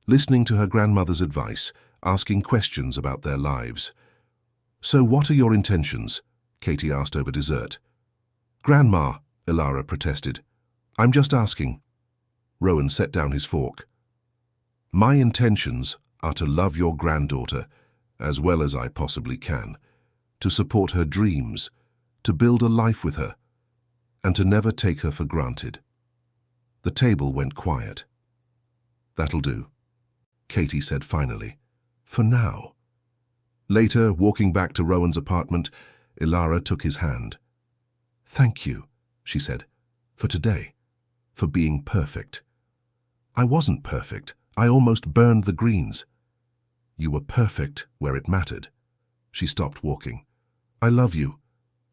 listening to her grandmother's advice, asking questions about their lives. So what are your intentions? Katie asked over dessert. Grandma, Elara protested. "I'm just asking." Rowan set down his fork. "My intentions are to love your granddaughter as well as I possibly can, to support her dreams, to build a life with her, and to never take her for granted." The table went quiet. "That'll do," Katie said finally. "For now." Later, walking back to Rowan's apartment, Elara took his hand. "Thank you," she said, "for today, for being perfect." "I wasn't perfect. I almost burned the greens." "You were perfect where it mattered." She stopped walking. "I love you."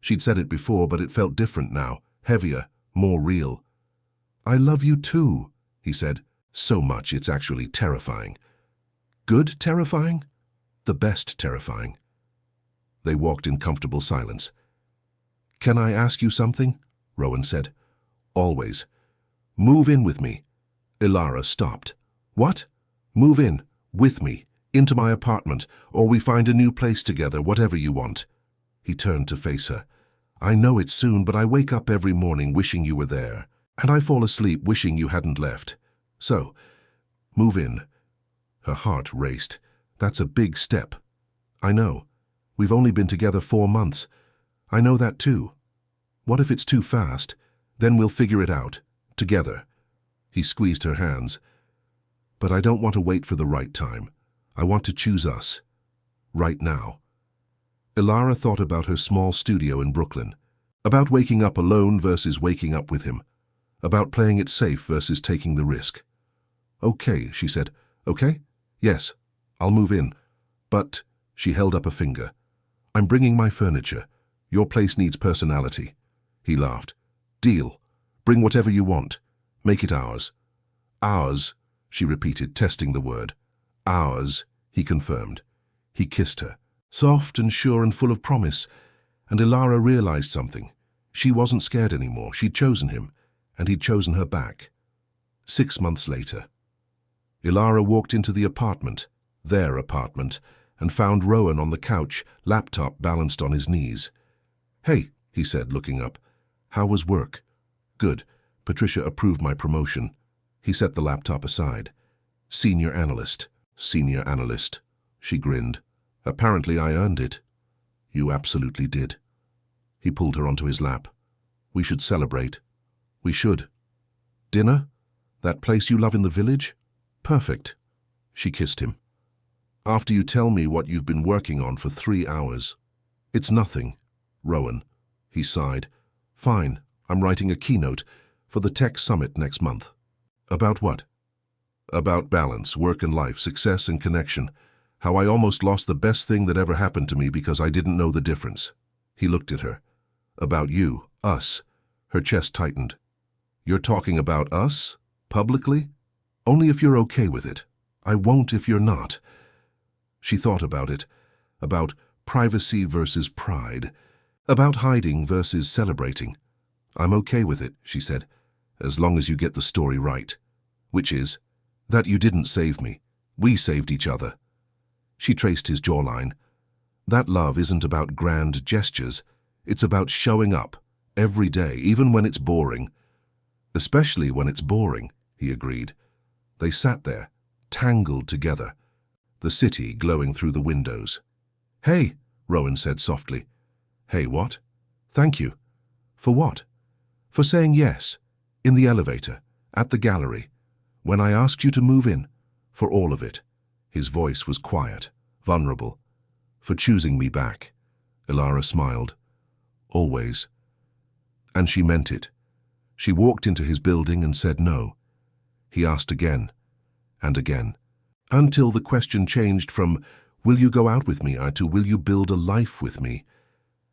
She'd said it before, but it felt different now, heavier, more real. "I love you too," he said, "so much it's actually terrifying." "Good terrifying?" "The best terrifying." They walked in comfortable silence. "Can I ask you something?" Rowan said. "Always." "Move in with me." Elara stopped. "What?" "Move in, with me, into my apartment, or we find a new place together, whatever you want." He turned to face her. "I know it's soon, but I wake up every morning wishing you were there, and I fall asleep wishing you hadn't left. So, move in." Her heart raced. "That's a big step." "I know. We've only been together 4 months. I know that too. What if it's too fast? Then we'll figure it out. Together." He squeezed her hands. "But I don't want to wait for the right time. I want to choose us. Right now." Elara thought about her small studio in Brooklyn. About waking up alone versus waking up with him. About playing it safe versus taking the risk. "Okay," she said. "Okay? Yes, I'll move in. But," she held up a finger, "I'm bringing my furniture. Your place needs personality." He laughed. "Deal. Bring whatever you want. Make it ours." "Ours," she repeated, testing the word. "Ours," he confirmed. He kissed her, soft and sure and full of promise, and Elara realized something. She wasn't scared anymore. She'd chosen him, and he'd chosen her back. 6 months later. Elara walked into the apartment, their apartment, and found Rowan on the couch, laptop balanced on his knees. "Hey," he said, looking up. "How was work?" "Good. Patricia approved my promotion." He set the laptop aside. "Senior analyst." "Senior analyst." She grinned. "Apparently I earned it." "You absolutely did." He pulled her onto his lap. "We should celebrate." "We should." "Dinner? That place you love in the village?" "Perfect." She kissed him. "After you tell me what you've been working on for 3 hours." "It's nothing, Rowan." He sighed. "Fine, I'm writing a keynote for the tech summit next month." "About what?" "About balance, work and life, success and connection. How I almost lost the best thing that ever happened to me because I didn't know the difference." He looked at her. "About you, us." Her chest tightened. "You're talking about us? Publicly?" "Only if you're okay with it. I won't if you're not." She thought about it. About privacy versus pride. About hiding versus celebrating. "I'm okay with it," she said, "as long as you get the story right." "Which is?" "That you didn't save me. We saved each other." She traced his jawline. "That love isn't about grand gestures. It's about showing up, every day, even when it's boring." "Especially when it's boring," he agreed. They sat there, tangled together, the city glowing through the windows. "Hey," Rowan said softly. "Hey, what?" "Thank you." "For what?" "For saying yes, in the elevator, at the gallery, when I asked you to move in, for all of it." His voice was quiet, vulnerable. "For choosing me back." Elara smiled. "Always." And she meant it. She walked into his building and said no. He asked again, and again, until the question changed from, "Will you go out with me?" to, "Will you build a life with me?"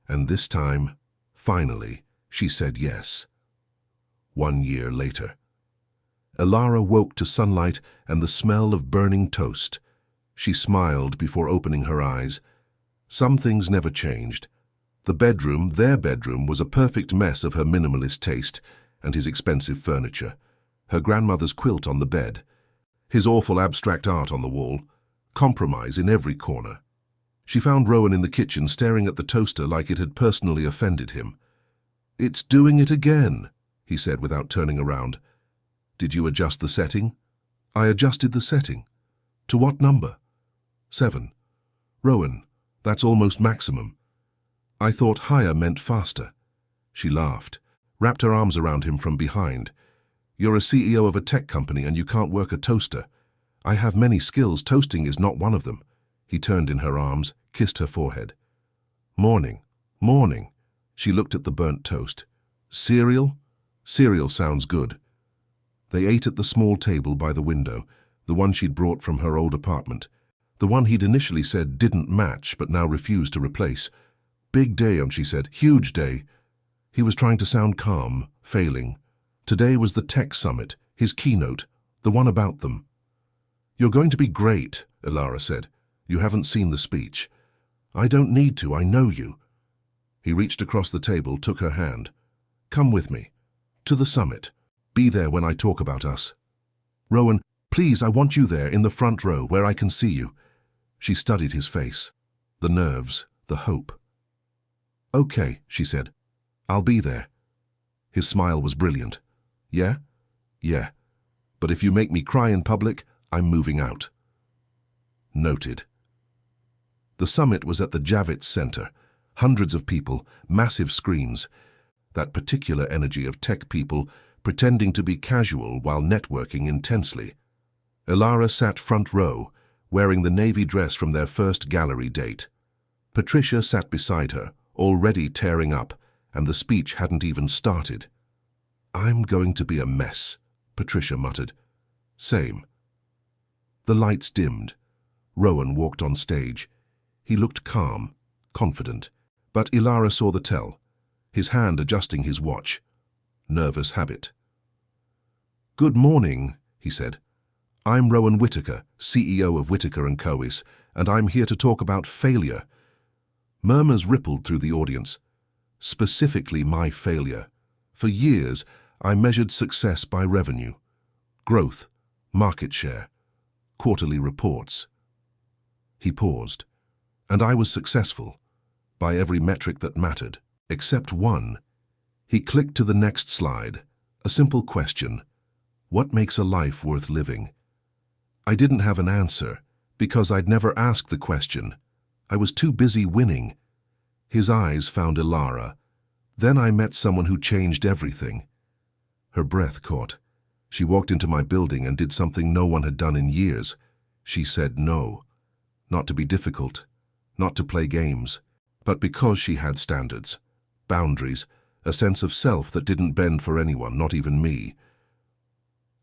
And this time, finally, she said yes. 1 year later. Elara woke to sunlight and the smell of burning toast. She smiled before opening her eyes. Some things never changed. The bedroom, their bedroom, was a perfect mess of her minimalist taste and his expensive furniture. Her grandmother's quilt on the bed. His awful abstract art on the wall. Compromise in every corner. She found Rowan in the kitchen staring at the toaster like it had personally offended him. "It's doing it again," he said without turning around. "Did you adjust the setting?" "I adjusted the setting." "To what number?" 7. "Rowan, that's almost maximum." "I thought higher meant faster." She laughed, wrapped her arms around him from behind. "You're a CEO of a tech company and you can't work a toaster. I have many skills, toasting is not one of them." He turned in her arms, kissed her forehead. "Morning, morning." She looked at the burnt toast. "Cereal?" "Cereal sounds good." They ate at the small table by the window, the one she'd brought from her old apartment, the one he'd initially said didn't match but now refused to replace. "Big day," she said. "Huge day." He was trying to sound calm, failing. Today was the tech summit, his keynote, the one about them. "You're going to be great," Elara said. "You haven't seen the speech." "I don't need to, I know you." He reached across the table, took her hand. "Come with me. To the summit. Be there when I talk about us." "Rowan, please, I want you there in the front row where I can see you." She studied his face, the nerves, the hope. "Okay," she said. "I'll be there." His smile was brilliant. "Yeah? Yeah. But if you make me cry in public, I'm moving out." Noted. The summit was at the Javits Center. Hundreds of people, massive screens. That particular energy of tech people pretending to be casual while networking intensely. Elara sat front row, wearing the navy dress from their first gallery date. Patricia sat beside her, already tearing up, and the speech hadn't even started. "I'm going to be a mess," Patricia muttered. "Same." The lights dimmed. Rowan walked on stage. He looked calm, confident, but Elara saw the tell, his hand adjusting his watch. Nervous habit. "Good morning," he said. "I'm Rowan Whittaker, CEO of Whittaker & Co.'s, and I'm here to talk about failure." Murmurs rippled through the audience. "Specifically my failure. For years, I measured success by revenue, growth, market share, quarterly reports." He paused. "And I was successful, by every metric that mattered, except one." He clicked to the next slide, a simple question. What makes a life worth living? I didn't have an answer, because I'd never asked the question. I was too busy winning. His eyes found Elara. Then I met someone who changed everything. Her breath caught. She walked into my building and did something no one had done in years. She said no. Not to be difficult, not to play games, but because she had standards, boundaries, a sense of self that didn't bend for anyone, not even me.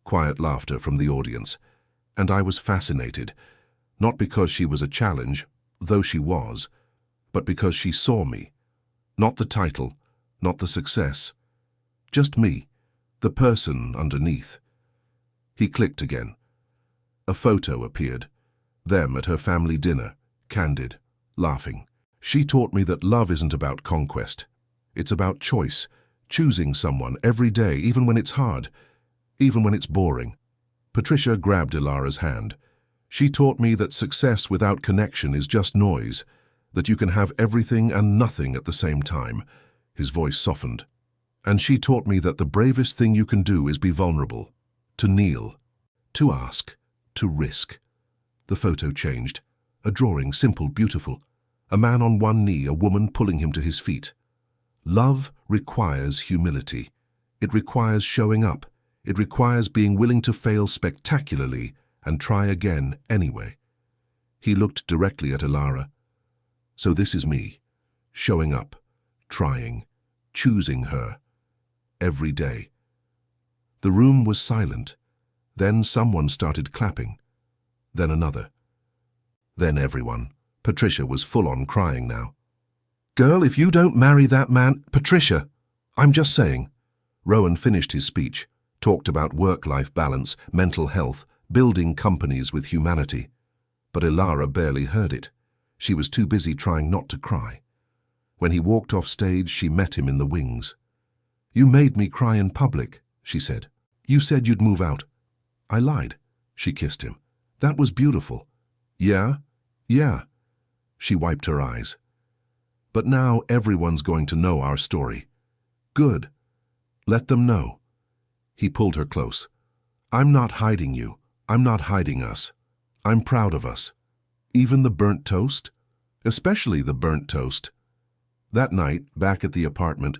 Quiet laughter from the audience, and I was fascinated, not because she was a challenge, though she was, but because she saw me. Not the title, not the success, just me, the person underneath. He clicked again. A photo appeared, them at her family dinner, candid, laughing. She taught me that love isn't about conquest. It's about choice, choosing someone every day, even when it's hard, even when it's boring. Patricia grabbed Elara's hand. She taught me that success without connection is just noise, that you can have everything and nothing at the same time. His voice softened. And she taught me that the bravest thing you can do is be vulnerable, to kneel, to ask, to risk. The photo changed. A drawing, simple, beautiful. A man on one knee, a woman pulling him to his feet. Love requires humility. It requires showing up. It requires being willing to fail spectacularly and try again anyway. He looked directly at Elara. So this is me, showing up, trying, choosing her, every day. The room was silent. Then someone started clapping. Then another. Then everyone. Patricia was full-on crying now. "Girl, if you don't marry that man—" "Patricia, I'm just saying." Rowan finished his speech, talked about work-life balance, mental health, building companies with humanity. But Elara barely heard it. She was too busy trying not to cry. When he walked off stage, she met him in the wings. "You made me cry in public," she said. "You said you'd move out." "I lied." She kissed him. "That was beautiful." "Yeah? Yeah." She wiped her eyes. "But now everyone's going to know our story." Good. Let them know. He pulled her close. I'm not hiding you. I'm not hiding us. I'm proud of us. Even the burnt toast? Especially the burnt toast. That night, back at the apartment,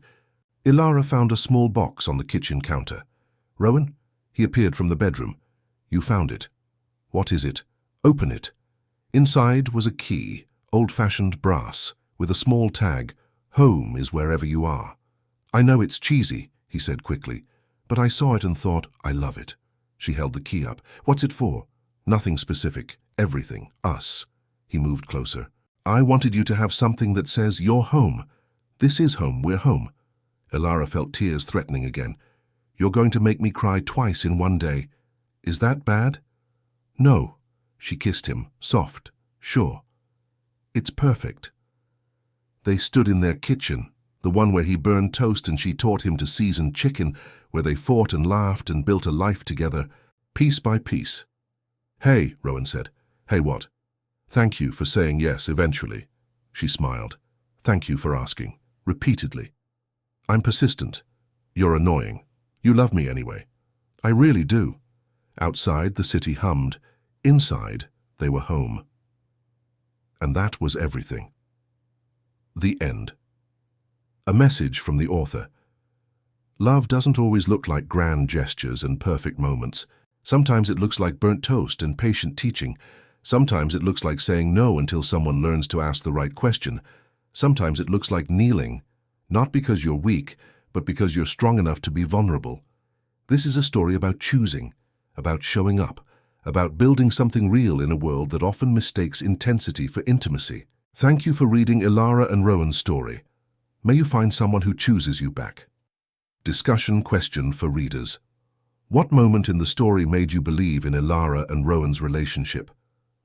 Elara found a small box on the kitchen counter. Rowan? He appeared from the bedroom. You found it. What is it? Open it. Inside was a key, old-fashioned brass, with a small tag. Home is wherever you are. I know it's cheesy, he said quickly, but I saw it and thought, I love it. She held the key up. What's it for? Nothing specific. Everything. Us. He moved closer. I wanted you to have something that says you're home. This is home. We're home. Elara felt tears threatening again. You're going to make me cry twice in one day. Is that bad? No. She kissed him, soft, sure. It's perfect. They stood in their kitchen, the one where he burned toast and she taught him to season chicken, where they fought and laughed and built a life together, piece by piece. Hey, Rowan said. Hey, what? Thank you for saying yes eventually. She smiled. Thank you for asking. Repeatedly. I'm persistent. You're annoying. You love me anyway. I really do. Outside, the city hummed. Inside, they were home. And that was everything. The end. A message from the author. Love doesn't always look like grand gestures and perfect moments. Sometimes it looks like burnt toast and patient teaching. Sometimes it looks like saying no until someone learns to ask the right question. Sometimes it looks like kneeling, not because you're weak, but because you're strong enough to be vulnerable. This is a story about choosing, about showing up, about building something real in a world that often mistakes intensity for intimacy. Thank you for reading Elara and Rowan's story. May you find someone who chooses you back. Discussion question for readers. What moment in the story made you believe in Elara and Rowan's relationship?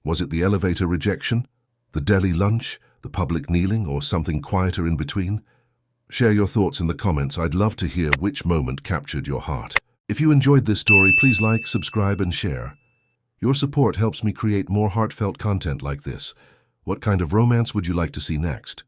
Was it the elevator rejection, the deli lunch, the public kneeling, or something quieter in between? Share your thoughts in the comments. I'd love to hear which moment captured your heart. If you enjoyed this story, please like, subscribe, and share. Your support helps me create more heartfelt content like this. What kind of romance would you like to see next?